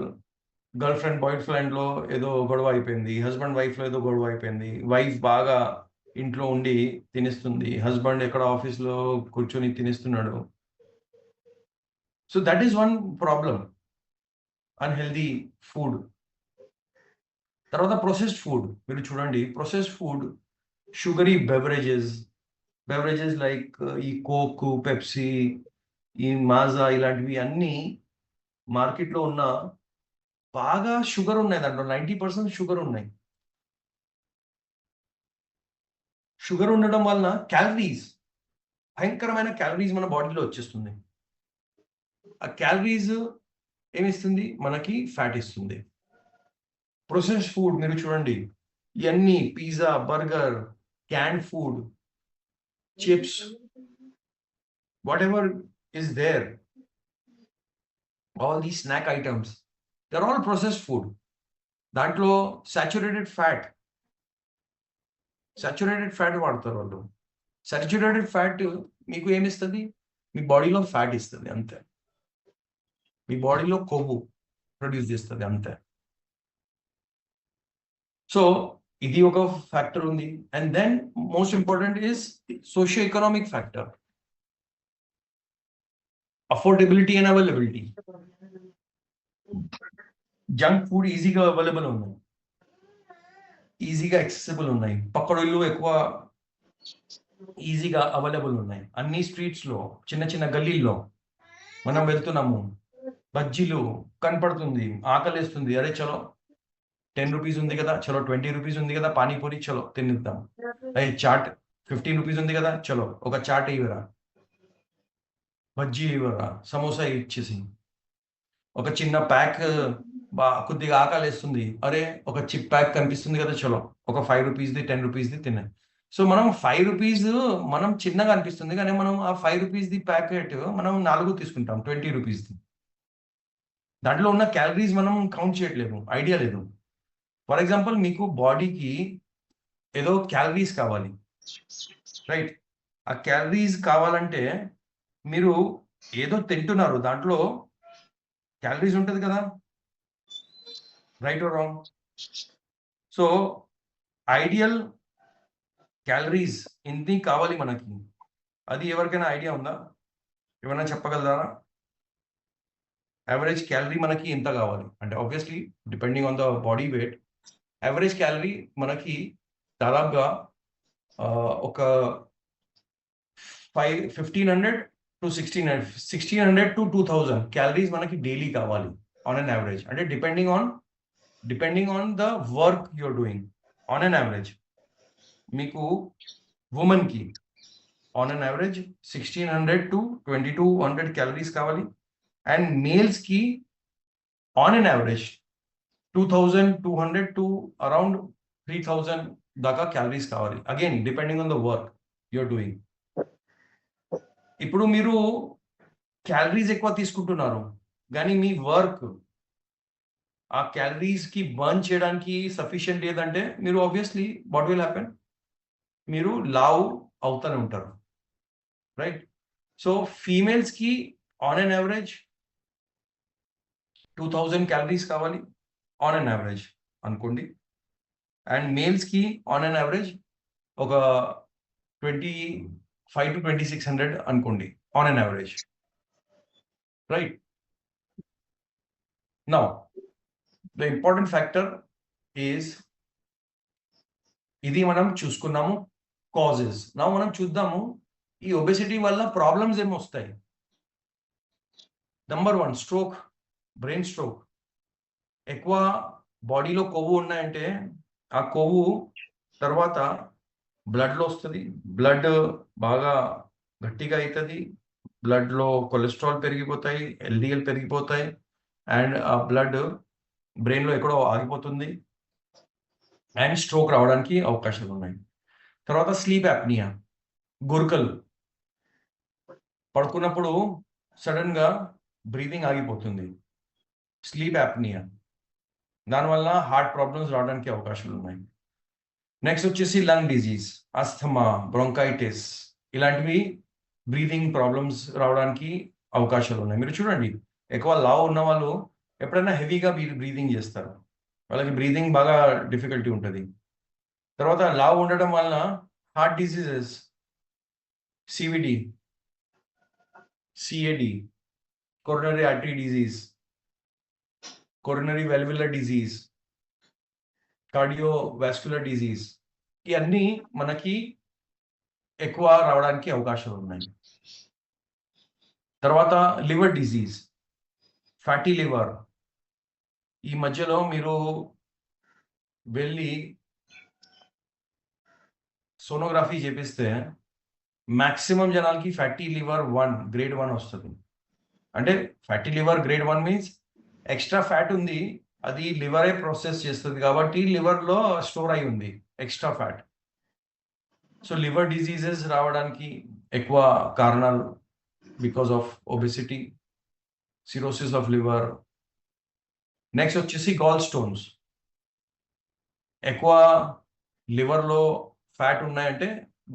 గర్ల్ ఫ్రెండ్ బాయ్ ఫ్రెండ్లో ఏదో గొడవ అయిపోయింది, హస్బెండ్ వైఫ్లో ఏదో గొడవ అయిపోయింది, వైఫ్ బాగా ఇంట్లో ఉండి తినిస్తుంది, హస్బెండ్ ఎక్కడ ఆఫీస్లో కూర్చొని తినిస్తున్నాడు. So that is one problem, unhealthy food. తర్వాత ప్రొసెస్డ్ ఫుడ్ మీరు చూడండి, processed food, sugary beverages like ఈ కోక్, పెప్సీ, ఈ మాజా ఇలాంటివి అన్నీ మార్కెట్లో ఉన్న బాగా షుగర్ ఉన్నాయి, దాంట్లో 90% షుగర్ ఉన్నాయి. షుగర్ ఉండడం వలన భయంకరమైన క్యాలరీస్ మన బాడీలో వచ్చేస్తుంది. ఆ క్యాలరీస్ ఏమిస్తుంది? మనకి ఫ్యాట్ ఇస్తుంది. ప్రొసెస్డ్ ఫుడ్ మీరు చూడండి, ఇవన్నీ pizza, burger, canned food, chips, whatever is there, all these snack items, they're all processed food. దాంట్లో సాచురేటెడ్ ఫ్యాట్ వాడతారు వాళ్ళు. సాచురేటెడ్ ఫ్యాట్ మీకు ఏమిస్తుంది? మీ బాడీలో ఫ్యాట్ ఇస్తుంది అంతే. మీ బాడీలో కొవ్వు ప్రొడ్యూస్ చేస్తుంది అంతే. సో ఇది ఒక ఫ్యాక్టర్ ఉంది. And then most important is socio economic factor, affordability and availability. Junk food ఈజీగా అవైలబుల్ ఉన్నాయి, ఈజీగా యాక్సెసిబుల్ ఉన్నాయి, పకోడీలు ఎక్కువ ఈజీగా అవైలబుల్ ఉన్నాయి. అన్ని స్ట్రీట్స్లో, చిన్న చిన్న గల్లీల్లో మనం వెళ్తున్నాము, బజ్జీలు కనపడుతుంది, ఆకలిస్తుంది, అరే చలో 10 రూపీస్ ఉంది కదా, చలో 20 రూపీస్ ఉంది కదా, పానీపూరి చలో తినిద్దాం. అయ్యి చాట్ 15 రూపీస్ ఉంది కదా, చలో ఒక చాట్ ఇవ్వరా, బజ్జీ ఇవ్వరా, సమోసా ఇచ్చేసి, ఒక చిన్న ప్యాక్ కొద్దిగా ఆకలిస్తుంది, అరే ఒక చిప్ ప్యాక్ కనిపిస్తుంది కదా, చలో ఒక 5 రూపీస్ది 10 రూపీస్ది తినే. సో మనం 5 రూపీస్ మనం చిన్నగా అనిపిస్తుంది, కానీ మనం ఆ 5 రూపీస్ది ప్యాకెట్ మనం 4 తీసుకుంటాం 20 రూపీస్ది. దాంట్లో ఉన్న క్యాలరీస్ మనం కౌంట్ చేయట్లేదు, ఐడియా లేదు. ఫర్ ఎగ్జాంపుల్ మీకు బాడీకి ఏదో క్యాలరీస్ కావాలి, రైట్? ఆ క్యాలరీస్ కావాలంటే మీరు ఏదో తింటున్నారు, దాంట్లో క్యాలరీస్ ఉంటుంది కదా, right are wrong? So ideal calories ఇన్ని కావాలి మనకి, అది ఎవరికైనా ఐడియా ఉందా? ఏమైనా చెప్పగలరా? యావరేజ్ క్యాలరీ మనకి ఎంత కావాలి అంటే, obviously depending on the body weight, average calorie మనకి దాదాపుగా ఒక 1500 to 1600 to 2000 క్యాలరీస్ మనకి డైలీ కావాలి ఆన్ అన్ యావరేజ్. అంటే depending on the work you're doing. On an average మీకు ఉమెన్కి on an average 1600 to 2200 calories కావాలి. అండ్ మేల్స్కి on an average 2200 to around 3000 దాకా క్యాలరీస్ కావాలి. Again depending on the work you're doing. ఇప్పుడు మీరు calories ఎక్కువ తీసుకుంటున్నారు, కానీ మీ వర్క్ ఆ క్యాలరీస్కి బర్న్ చేయడానికి సఫిషియంట్ లేదంటే మీరు ఆబ్వియస్లీ వాట్ విల్ హ్యాపెన్? మీరు లావ్ అవుతూనే ఉంటారు, రైట్? సో ఫీమేల్స్కి ఆన్ అన్ యావరేజ్ 2000 క్యాలరీస్ కావాలి ఆన్ అన్ యావరేజ్ అనుకోండి. అండ్ మేల్స్కి ఆన్ అన్ యావరేజ్ ఒక 25 to 2600 అనుకోండి on an average, right? Now the important factor is, ఇది మనం చూసుకున్నాము కాజెస్. నౌ మనం చూద్దాము ఈ ఒబెసిటీ వల్ల ప్రాబ్లమ్స్ ఏమి వస్తాయి. Number 1, stroke, brain stroke. ఎక్కువ బాడీలో కొవ్వు ఉన్నాయంటే ఆ కొవ్వు తర్వాత బ్లడ్లో వస్తుంది, బ్లడ్ బాగా గట్టిగా అవుతుంది, బ్లడ్లో కొలెస్ట్రాల్ పెరిగిపోతాయి, ఎల్డిఎల్ పెరిగిపోతాయి, అండ్ ఆ బ్లడ్ బ్రెయిన్లో ఎక్కడో ఆగిపోతుంది అండ్ స్ట్రోక్ రావడానికి అవకాశాలు ఉన్నాయి. తర్వాత స్లీప్ యాప్నియా, గురకలు, పడుకున్నప్పుడు సడన్గా బ్రీతింగ్ ఆగిపోతుంది, స్లీప్ యాప్నియా. దానివల్ల హార్ట్ ప్రాబ్లమ్స్ రావడానికి అవకాశాలు ఉన్నాయి. నెక్స్ట్ వచ్చేసి లంగ్ డిజీజ్, అస్థమా, బ్రోంకైటిస్, ఇలాంటివి బ్రీతింగ్ ప్రాబ్లమ్స్ రావడానికి అవకాశాలు ఉన్నాయి. మీరు చూడండి, ఎక్కువ లావు ఉన్న వాళ్ళు ఎప్పుడైనా హెవీగా బ్రీతింగ్ చేస్తారు, వాళ్ళకి బ్రీతింగ్ బాగా డిఫికల్టీ ఉంటుంది. తర్వాత లావు ఉండడం వలన heart diseases, CVD, CAD, coronary artery disease, coronary valvular disease, cardiovascular disease, ఇవన్నీ మనకి ఎక్కువ రావడానికి అవకాశాలు ఉన్నాయి. తర్వాత లివర్ డిజీజ్, ఫ్యాటీ లివర్. ఈ మధ్యలో మీరు వెళ్ళి సోనోగ్రఫీ చేపిస్తే మాక్సిమం జనాలకి ఫ్యాటీ లివర్ 1 గ్రేడ్ 1 వస్తుంది. అంటే fatty liver grade 1 means extra fat ఉంది, అది లివరే ప్రాసెస్ చేస్తుంది కాబట్టి లివర్లో స్టోర్ అయి ఉంది extra fat. So liver diseases రావడానికి ఎక్కువ కారణాలు because of obesity, cirrhosis of liver. Next వచ్చేసి గాల్ స్టోన్స్. ఎక్కువ లివర్లో ఫ్యాట్ ఉన్నాయంటే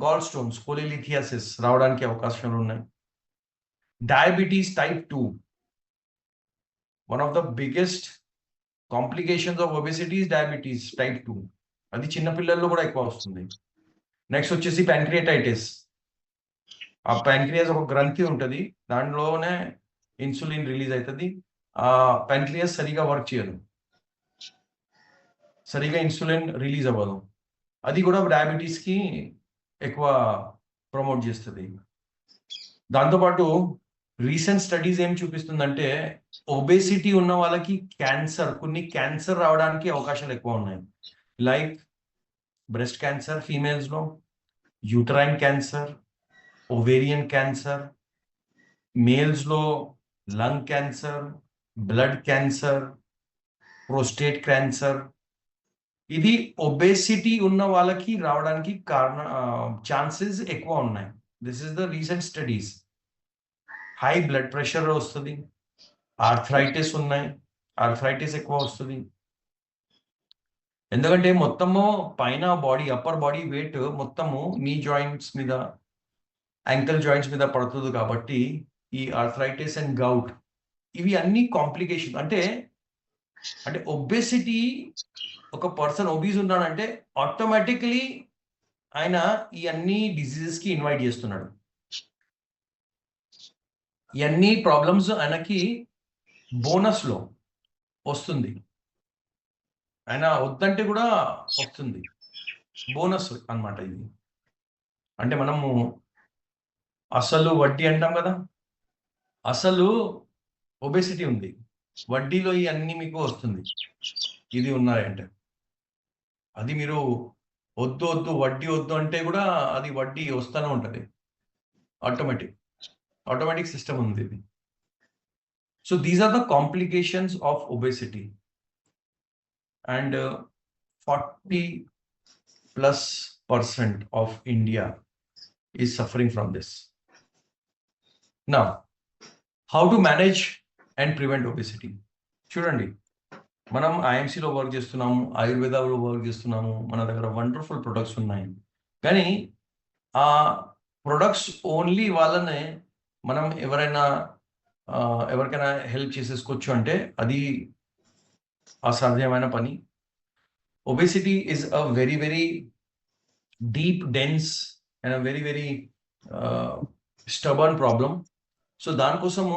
గాల్ స్టోన్స్, కోలిలిథియాసిస్ రావడానికి అవకాశాలు ఉన్నాయి. Diabetes type 2, one of the biggest complications of obesity is diabetes type 2. అది చిన్న పిల్లల్లో కూడా ఎక్కువ వస్తుంది. నెక్స్ట్ వచ్చేసి ప్యాంక్రియాటైటిస్. ఆ ప్యాంక్రియాస్ ఒక గ్రంథి ఉంటుంది, దాంట్లోనే ఇన్సులిన్ రిలీజ్ అవుతుంది, ఆ ప్యాంక్రియాస్ సరిగా వర్క్ చేయదు, సరిగా ఇన్సులిన్ రిలీజ్ అవ్వదు, అది కూడా డయాబెటీస్కి ఎక్కువ ప్రమోట్ చేస్తుంది. దాంతోపాటు రీసెంట్ స్టడీస్ ఏం చూపిస్తుందంటే ఒబేసిటీ ఉన్న వాళ్ళకి కొన్ని క్యాన్సర్ రావడానికి అవకాశాలు ఎక్కువ ఉన్నాయి. లైక్ బ్రెస్ట్ క్యాన్సర్ ఫీమేల్స్లో, యూటరైన్ క్యాన్సర్, ఓవేరియన్ క్యాన్సర్, మేల్స్లో lung cancer, blood cancer, prostate cancer. ఇది ఒబేసిటీ ఉన్న వాళ్ళకి రావడానికి ఛాన్సెస్ ఎక్కువ ఉన్నాయి. This is the recent studies. High blood pressure వస్తుంది, ఆర్థరైటిస్ ఉన్నాయి, ఆర్థరైటిస్ ఎక్కువ వస్తుంది. ఎందుకంటే మొత్తము పైన బాడీ, అప్పర్ బాడీ వెయిట్ మొత్తము నీ జాయింట్స్ మీద, యాంకిల్ జాయింట్స్ మీద పడుతుంది కాబట్టి ఈ ఆర్థరైటిస్ అండ్ గౌట్ ఇవి అన్ని కాంప్లికేషన్. అంటే ఒబేసిటీ, ఒక పర్సన్ ఒబీస్ ఉన్నాడంటే ఆటోమేటిక్లీ ఆయన ఈ అన్ని డిసీజెస్కి ఇన్వైట్ చేస్తున్నాడు. ఇవన్నీ ప్రాబ్లమ్స్ ఆయనకి బోనస్లో వస్తుంది, ఆయన వద్దంటే కూడా వస్తుంది, బోనస్ అన్నమాట ఇది. అంటే మనము అసలు వడ్డీ అంటాం కదా, అసలు ఒబేసిటీ ఉంది, వడ్డీలో ఇవన్నీ మీకు వస్తుంది. ఇది ఉన్నాయంటే అది మీరు వద్దు వద్దు వడ్డీ వద్దు అంటే కూడా అది వడ్డీ వస్తూనే ఉంటుంది, ఆటోమేటిక్ సిస్టమ్ ఉంది ఇది. So these are the complications of obesity and 40+% of India is suffering from this. Now, how to manage and prevent obesity? చూడండి, మనం ఐఎంసీలో వర్క్ చేస్తున్నాము, ఆయుర్వేదాలో వర్క్ చేస్తున్నాము, మన దగ్గర వండర్ఫుల్ ప్రొడక్ట్స్ ఉన్నాయి. కానీ ఆ ప్రొడక్ట్స్ ఓన్లీ వాళ్ళనే మనం ఎవరికైనా హెల్ప్ చేసేసుకోవచ్చు అంటే అది అసాధ్యమైన పని. obesity is a very, very deep, dense and a very, very stubborn problem. So దానికోసము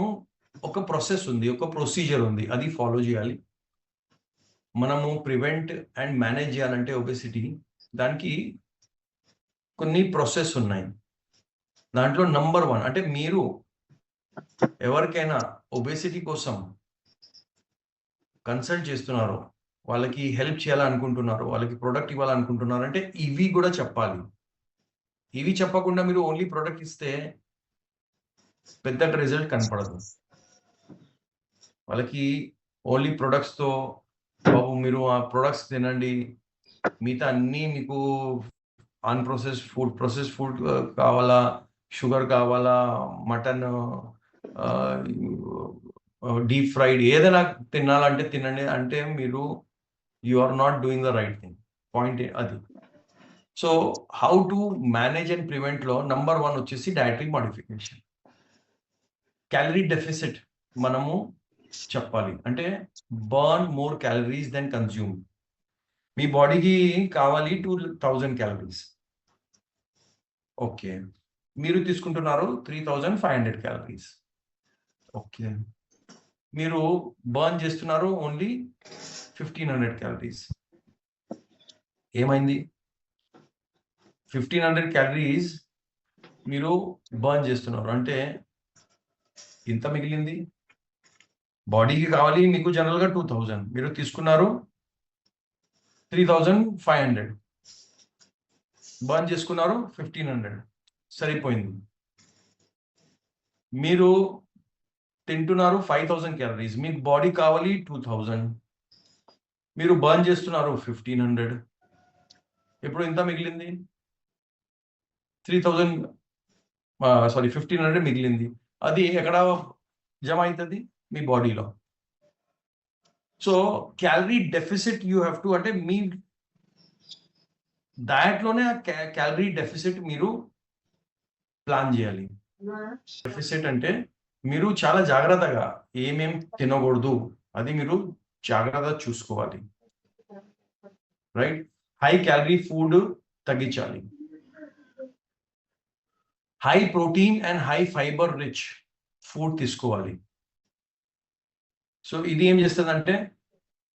ఒక ప్రాసెస్ ఉంది, ఒక ప్రొసీజర్ ఉంది, అది ఫాలో చేయాలి. మనము ప్రివెంట్ అండ్ మేనేజ్ చేయాలంటే ఒబెసిటీ, దానికి కొన్ని ప్రాసెస్ ఉన్నాయి. దాంట్లో నంబర్ 1 అంటే మీరు ఎవరికైనా ఒబెసిటీ కోసం కన్సల్ట్ చేస్తున్నారో, వాళ్ళకి హెల్ప్ చేయాలనుకుంటున్నారు, వాళ్ళకి ప్రొడక్ట్ ఇవ్వాలనుకుంటున్నారు అంటే ఇవి కూడా చెప్పాలి. ఇవి చెప్పకుండా మీరు ఓన్లీ ప్రొడక్ట్ ఇస్తే పెద్దగా రిజల్ట్ కనపడదు. వాళ్ళకి ఓన్లీ ప్రొడక్ట్స్తో బాబు మీరు ఆ ప్రొడక్ట్స్ తినండి, మిగతా అన్నీ మీకు ప్రాసెస్ ఫుడ్ కావాలా, షుగర్ కావాలా, మటన్, డీప్ ఫ్రైడ్ ఏదైనా తినాలంటే తినండి అంటే మీరు you are not doing the right thing. Point అది. So how to manage and ప్రివెంట్లో నంబర్ 1 వచ్చేసి డయటరీ మోడిఫికేషన్. క్యాలరీ డెఫిసిట్ మనము చెప్పాలి. అంటే burn more calories than consume. మీ బాడీకి కావాలి 2000 క్యాలరీస్, ఓకే, మీరు తీసుకుంటున్నారు 3500 క్యాలరీస్, ఓకే, మీరు బర్న్ చేస్తున్నారు ఓన్లీ 1500 క్యాలరీస్. ఏమైంది? 1500 క్యాలరీస్ మీరు బర్న్ చేస్తున్నారు అంటే ఇంత మిగిలింది. బాడీకి కావాలి మీకు జనరల్గా 2000, మీరు తీసుకున్నారు 3500, బర్న్ చేసుకున్నారు 1500, సరిపోయింది. మీరు తింటున్నారు 5000 క్యాలరీస్, మీకు బాడీ కావాలి 2000, మీరు బర్న్ చేస్తున్నారు 1500, ఇప్పుడు ఇంత మిగిలింది 1500 మిగిలింది. అది ఎక్కడ జమ అవుతుంది? మీ బాడీలో. So calorie deficit you have to, అంటే మీ డయట్లోనే క్యాలరీ డెఫిసిట్ మీరు ప్లాన్ చేయాలి. డెఫిసిట్ అంటే మీరు చాలా జాగ్రత్తగా ఏమేం తినకూడదు అది మీరు జాగ్రత్త చూసుకోవాలి, రైట్? హై క్యాలరీ ఫుడ్ తగ్గించాలి, high protein and high fibre rich food తీసుకోవాలి. సో ఇది ఏం చేస్తుందంటే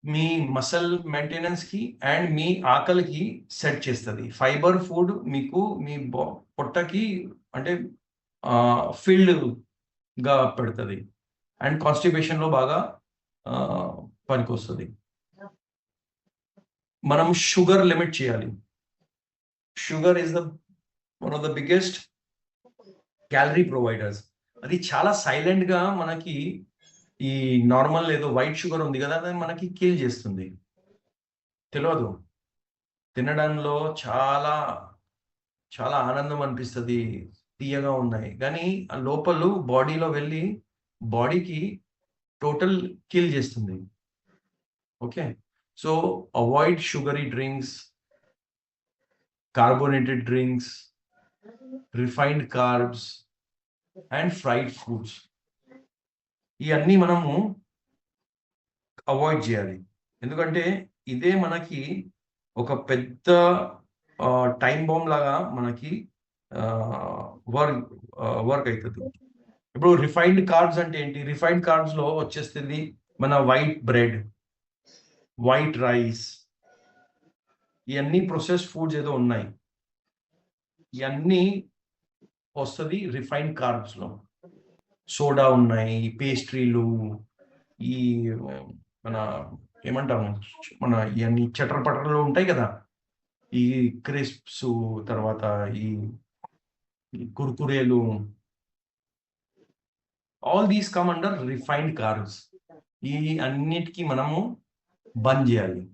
మీ మసల్ మెయింటెనెన్స్కి అండ్ మీ ఆకలికి సెట్ చేస్తుంది. ఫైబర్ ఫుడ్ మీకు మీ పొట్టకి అంటే ఫిల్డ్గా పెడుతుంది అండ్ కాన్స్టిపేషన్లో బాగా పనికొస్తుంది. మనం షుగర్ లిమిట్ చేయాలి. Sugar is one of the biggest calorie providers. అది చాలా సైలెంట్గా మనకి ఈ నార్మల్ ఏదో వైట్ షుగర్ ఉంది కదా, అది మనకి కిల్ చేస్తుంది, తెలియదు. తినడంలో చాలా చాలా ఆనందం అనిపిస్తుంది, తీయగా ఉన్నాయి, కానీ ఆ లోపల బాడీలో వెళ్ళి బాడీకి టోటల్ కిల్ చేస్తుంది. Okay, so avoid sugary drinks, carbonated drinks, refined carbs and fried foods. ఇవన్నీ మనము అవాయిడ్ చేయాలి. ఎందుకంటే ఇదే మనకి ఒక పెద్ద టైం బాంబ్ లాగా మనకి వర్క్ అవుతుంది. ఇప్పుడు రిఫైన్డ్ కార్బ్స్ అంటే ఏంటి? రిఫైన్డ్ కార్బ్స్లో వచ్చేస్తుంది మన వైట్ బ్రెడ్, వైట్ రైస్, ఇవన్నీ ప్రొసెస్డ్ ఫుడ్స్ ఏదో ఉన్నాయి, ఇవన్నీ వస్తుంది రిఫైన్డ్ కార్బ్స్లో. సోడా ఉన్నాయి, పేస్ట్రీలు, ఈ మన ఏమంటాము మన ఇవన్నీ చటర్పటర్లు ఉంటాయి కదా, ఈ క్రిస్ప్స్, తర్వాత ఈ కుర్కురేలు, all these come under refined carbs. ఈ అన్నిటికీ మనము బంద్ చేయాలి,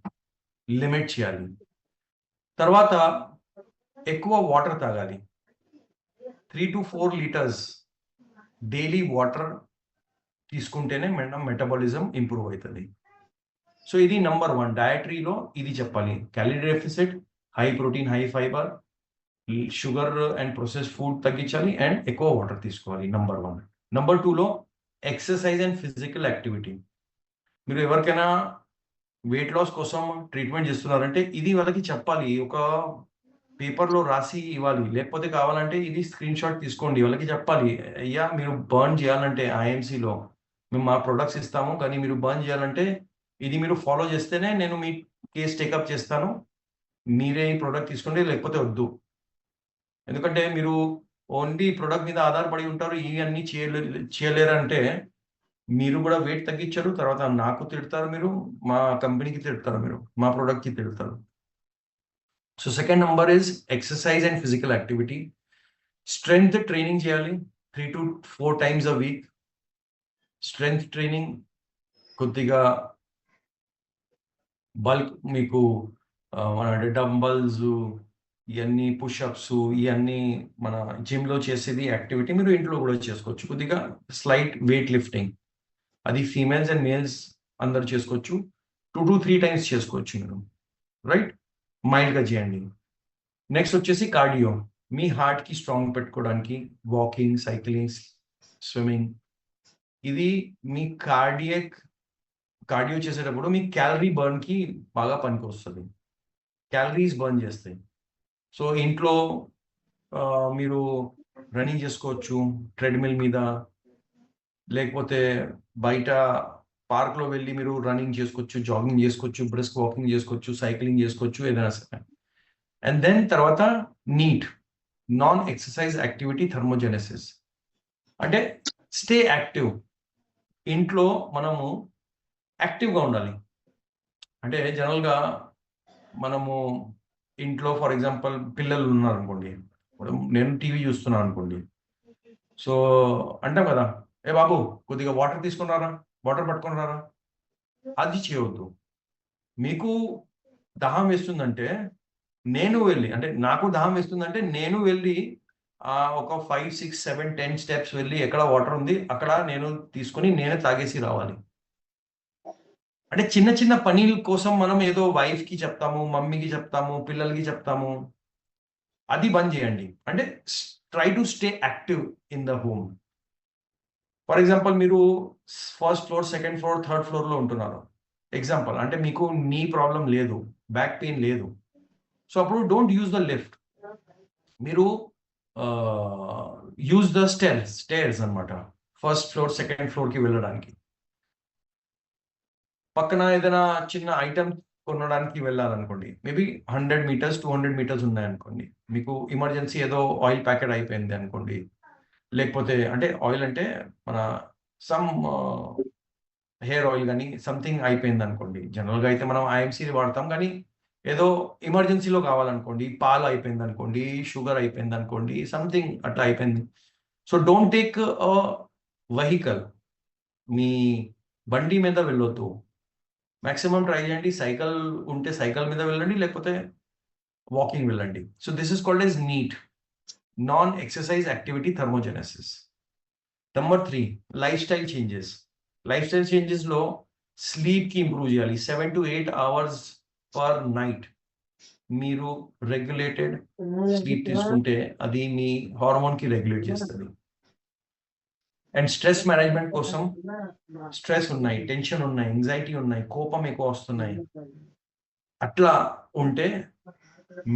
లిమిట్ చేయాలి. తర్వాత ఎక్కువ వాటర్ తాగాలి. 3 to 4 లీటర్స్ డైలీ వాటర్ తీసుకుంటేనే మెటబాలిజం ఇంప్రూవ్ అవుతుంది. సో ఇది నంబర్ 1 డయటరీలో ఇది చెప్పాలి. Calorie deficit, high protein, high fibre, sugar and processed food తగ్గించాలి అండ్ ఎక్కువ వాటర్ తీసుకోవాలి, నంబర్ 1. నంబర్ 2లో ఎక్సర్సైజ్ అండ్ ఫిజికల్ యాక్టివిటీ. మీరు ఎవరికైనా వెయిట్ లాస్ కోసం ట్రీట్మెంట్ చేస్తున్నారంటే ఇది వాళ్ళకి చెప్పాలి. ఒక పేపర్‌లో రాసి ఇవ్వాలి. లేకపోతే కావాలంటే ఇది స్క్రీన్ షాట్ తీసుకోండి. వాళ్ళకి చెప్పాలి. అయ్యా మీరు బర్న్ చేయాలంటే ఐఎంసీలో మేము మా ప్రొడక్ట్స్ ఇస్తాము. కానీ మీరు బర్న్ చేయాలంటే ఇది మీరు ఫాలో చేస్తేనే నేను మీ కేస్ టేకప్ చేస్తాను. మీరే ఈ ప్రొడక్ట్ తీసుకోండి లేకపోతే వద్దు. ఎందుకంటే మీరు ఓన్లీ ప్రొడక్ట్ మీద ఆధారపడి ఉంటారు. ఇవన్నీ చేయలేరంటే మీరు కూడా వెయిట్ తగ్గించరు. తర్వాత నాకు తిడతారు మీరు. మా కంపెనీకి తిడతారు మీరు. మా ప్రొడక్ట్‌కి తిడతారు. So second number is exercise and physical activity. Strength training చేయాలి 3 to 4 times a week. Strength training కొద్దిగా బల్క్ మీకు అంటే డంబల్స్ ఇవన్నీ పుషప్స్ ఇవన్నీ మన జిమ్‌లో చేసేది యాక్టివిటీ మీరు ఇంట్లో కూడా చేసుకోవచ్చు. కొద్దిగా స్లైట్ వెయిట్ లిఫ్టింగ్. అది ఫీమేల్స్ అండ్ మేల్స్ అందరూ చేసుకోవచ్చు. 2-3 టైమ్స్ చేసుకోవచ్చు మీరు. రైట్? మైల్డ్‌గా చేయండి. నెక్స్ట్ వచ్చేసి కార్డియో. మీ హార్ట్‌కి స్ట్రాంగ్ పెట్టుకోవడానికి వాకింగ్, సైక్లింగ్, స్విమ్మింగ్. ఇది మీ కార్డియో చేసేటప్పుడు మీ క్యాలరీ బర్న్‌కి బాగా పనికొస్తది. క్యాలరీస్ బర్న్ చేస్తాయి. సో ఇంట్లో మీరు రన్నింగ్ చేసుకోవచ్చు ట్రెడ్‌మిల్ మీద. లేకపోతే బయట పార్క్‌లో వెళ్లి మీరు రన్నింగ్ చేసుకోవచ్చు, జాగింగ్ చేసుకోవచ్చు, బ్రిస్క్ వాకింగ్ చేసుకోవచ్చు, సైక్లింగ్ చేసుకోవచ్చు ఏదైనా సరే. అండ్ దెన్ తర్వాత నీట్ నాన్ ఎక్సర్సైజ్ యాక్టివిటీ థర్మోజెనెసిస్. అంటే స్టే యాక్టివ్. ఇంట్లో మనము యాక్టివ్‌గా ఉండాలి. అంటే జనరల్‌గా మనము ఇంట్లో ఫర్ ఎగ్జాంపుల్ పిల్లలు ఉన్నారనుకోండి. ఇప్పుడు నేను టీవీ చూస్తున్నాను అనుకోండి. సో అంటాం కదా! "ఏ బాబు కొద్దిగా వాటర్ తీసుకొని రారా, వాటర్ పట్టుకొని రారా." అది చేయొద్దు. మీకు దాహం వేస్తుందంటే నేను వెళ్లి అంటే నాకు దాహం వేస్తుందంటే నేను వెళ్లి ఒక 5, 6, 7, 10 స్టెప్స్ వెళ్లి ఎక్కడ వాటర్ ఉంది అక్కడ నేను తీసుకొని నేనే తాగేసి రావాలి. అంటే చిన్న చిన్న పనుల కోసం మనం ఏదో వైఫ్‌కి చెప్తాము, మమ్మీకి చెప్తాము, పిల్లలకి చెప్తాము. అది బంద్ చేయండి. అంటే try to stay active in the home. For example మీరు first floor, second floor, third ఫ్లోర్‌లో ఉంటున్నారు. ఎగ్జాంపుల్ అంటే మీకు నీ ప్రాబ్లమ్ లేదు. బ్యాక్ పెయిన్ లేదు. సో అప్పుడు డోంట్ యూజ్ ద లిఫ్ట్. మీరు యూజ్ ద స్టేర్స్ అన్నమాట. ఫస్ట్ ఫ్లోర్, సెకండ్ ఫ్లోర్‌కి వెళ్ళడానికి. పక్కన ఏదైనా చిన్న ఐటెమ్ కొనడానికి వెళ్ళాలనుకోండి. మేబీ 100 మీటర్స్, 200 మీటర్స్ ఉన్నాయనుకోండి. మీకు ఎమర్జెన్సీ ఏదో ఆయిల్ ప్యాకెట్ అయిపోయింది అనుకోండి. లేకపోతే అంటే ఆయిల్ అంటే మన సమ్ హెయిర్ ఆయిల్ గాని సంథింగ్ అయిపోయిందనుకోండి. జనరల్‌గా అయితే మనం ఐఎంసీ వాడతాం. కానీ ఏదో ఎమర్జెన్సీలో కావాలనుకోండి. పాలు అయిపోయిందనుకోండి, షుగర్ అయిపోయిందనుకోండి, సంథింగ్ అట్లా అయిపోయింది. So don't take vehicle. మీ బండి మీద వెళ్ళొద్దు. మాక్సిమం ట్రై చేయండి. సైకిల్ ఉంటే సైకిల్ మీద వెళ్ళండి. లేకపోతే వాకింగ్ వెళ్ళండి. So this is called as NEAT. Non exercise activity thermogenesis. Number 3 life style changes. Life style చేంజెస్‌లో స్లీప్‌కి ఇంప్రూవ్ చేయాలి. 7-8 అవర్స్ పర్ నైట్ మీరు రెగ్యులేటెడ్ స్లీప్ తీసుకుంటే అది మీ హార్మోన్‌కి రెగ్యులేట్ చేస్తది. అండ్ స్ట్రెస్ మేనేజ్‌మెంట్ కోసం స్ట్రెస్ ఉన్నాయి, టెన్షన్ ఉన్నాయి, యాంగ్జైటీ ఉన్నాయి, కోపం ఎక్కువ వస్తున్నాయి. అట్లా ఉంటే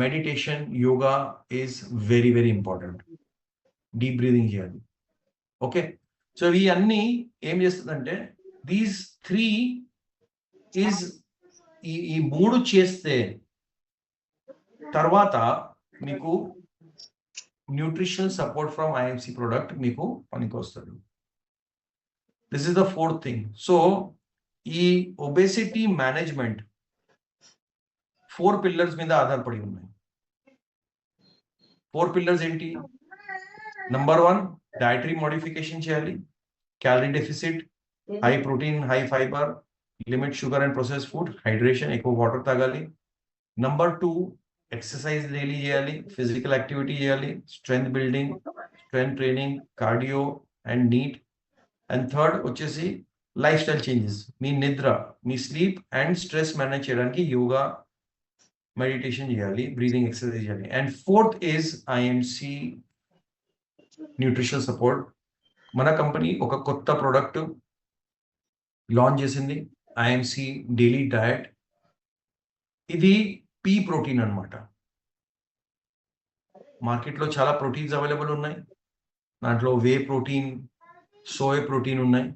meditation, yoga is very, very important. Deep breathing చేయాలి. ఓకే. సో ఇయన్నీ ఏం చేస్తదంటే దీస్ 3 ఈస్ ఈ 3 చేస్తే తర్వాత మీకు nutritional support from IMC product మీకు పనికొస్తది. This is the fourth thing. So ఈ ఒబెసిటీ మేనేజ్‌మెంట్ 4 పిల్లర్స్ మీద ఆధారపడి ఉన్నాయి. 4 పిల్లర్స్ ఏంటి? నంబర్ 1 డైటరీ మోడిఫికేషన్ చేయాలి. Calorie deficit, high protein, high fibre, limit sugar and processed food, hydration ఎక్కువ వాటర్ తాగాలి. నంబర్ 2 ఎక్సర్సైజ్ డైలీ చేయాలి. ఫిజికల్ యాక్టివిటీ చేయాలి. Strength building, strength training, cardio and NEAT. And third వచ్చేసి life style changes. మీ నిద్ర, మీ sleep and stress manage చేయడానికి yoga, meditation చేయాలి. Breathing exercise చేయాలి. And fourth is IMC nutritional support. మన company ఒక కొత్త ప్రొడక్ట్ లాంచ్ చేసింది. ఐఎంసీ డైలీ డయట్ ఇది పీ ప్రోటీన్ అన్నమాట. మార్కెట్‌లో చాలా ప్రోటీన్స్ అవైలబుల్ ఉన్నాయి. దాంట్లో వే ప్రోటీన్, సోయ్ ప్రోటీన్ ఉన్నాయి.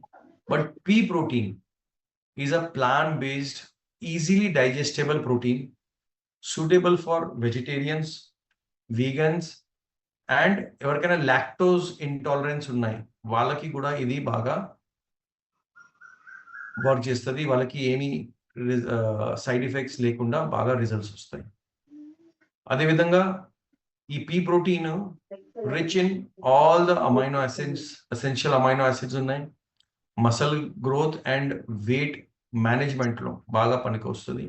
But P protein is a plant based easily digestible protein suitable for vegetarians, vegans and ఎవరికైనా లాక్టోజ్ ఇంటాలరెన్స్ ఉన్నాయి వాళ్ళకి కూడా ఇది బాగా వర్క్ చేస్తుంది. వాళ్ళకి ఏమీ సైడ్ ఎఫెక్ట్స్ లేకుండా బాగా రిజల్ట్స్ వస్తాయి. అదేవిధంగా ఈ pea protein rich in all the amino acids, essential amino acids ఉన్నాయి. మసల్ గ్రోత్ అండ్ వెయిట్ మేనేజ్మెంట్లో బాగా పనికి వస్తుంది.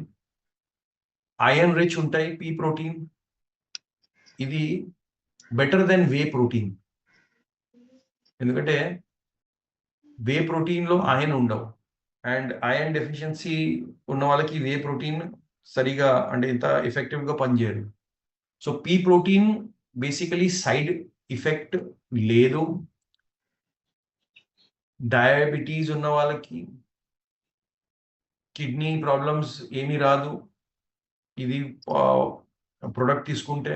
ఐరన్ రిచ్ ఉంటాయి పీ ప్రోటీన్. ఇది బెటర్ దెన్ వే ప్రోటీన్. ఎందుకంటే వే ప్రోటీన్లో ఐరన్ ఉండవు అండ్ ఐరన్ డెఫిషియన్సీ ఉన్న వాళ్ళకి వే ప్రోటీన్ సరిగా అంటే ఇంత ఎఫెక్టివ్గా పనిచేయదు. So P protein basically side effect లేదు. డయాబెటీస్ ఉన్న వాళ్ళకి, కిడ్నీ ప్రాబ్లమ్స్ ఏమీ రాదు ఇది ప్రొడక్ట్ తీసుకుంటే.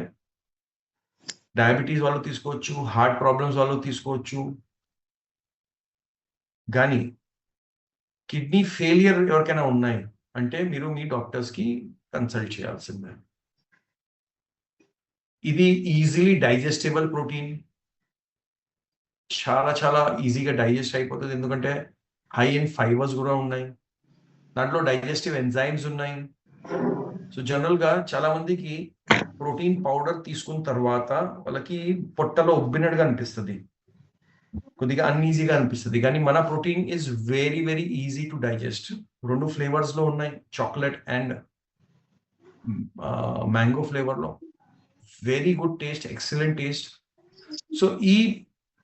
డయాబెటీస్ వాళ్ళు తీసుకోవచ్చు, హార్ట్ ప్రాబ్లమ్స్ వాళ్ళు తీసుకోవచ్చు. కానీ కిడ్నీ ఫెయిలియర్ ఎవరికైనా ఉన్నాయి అంటే మీరు మీ డాక్టర్స్కి కన్సల్ట్ చేయాల్సిందే. ఇది ఈజీలీ డైజెస్టబుల్ ప్రోటీన్. చాలా చాలా ఈజీగా డైజెస్ట్ అయిపోతుంది ఎందుకంటే హై ఇన్ ఫైబర్స్ కూడా ఉన్నాయి. దాంట్లో డైజెస్టివ్ ఎంజైమ్స్ ఉన్నాయి. సో జనరల్గా చాలా మందికి ప్రోటీన్ పౌడర్ తీసుకున్న తర్వాత వాళ్ళకి పొట్టలో ఉబ్బినట్టుగా అనిపిస్తుంది, కొద్దిగా అన్ఈజీగా అనిపిస్తుంది. కానీ మన protein is very very easy to digest. 2 ఫ్లేవర్స్లో ఉన్నాయి, చాక్లెట్ అండ్ మ్యాంగో ఫ్లేవర్లో. Very good taste, excellent taste. So ఈ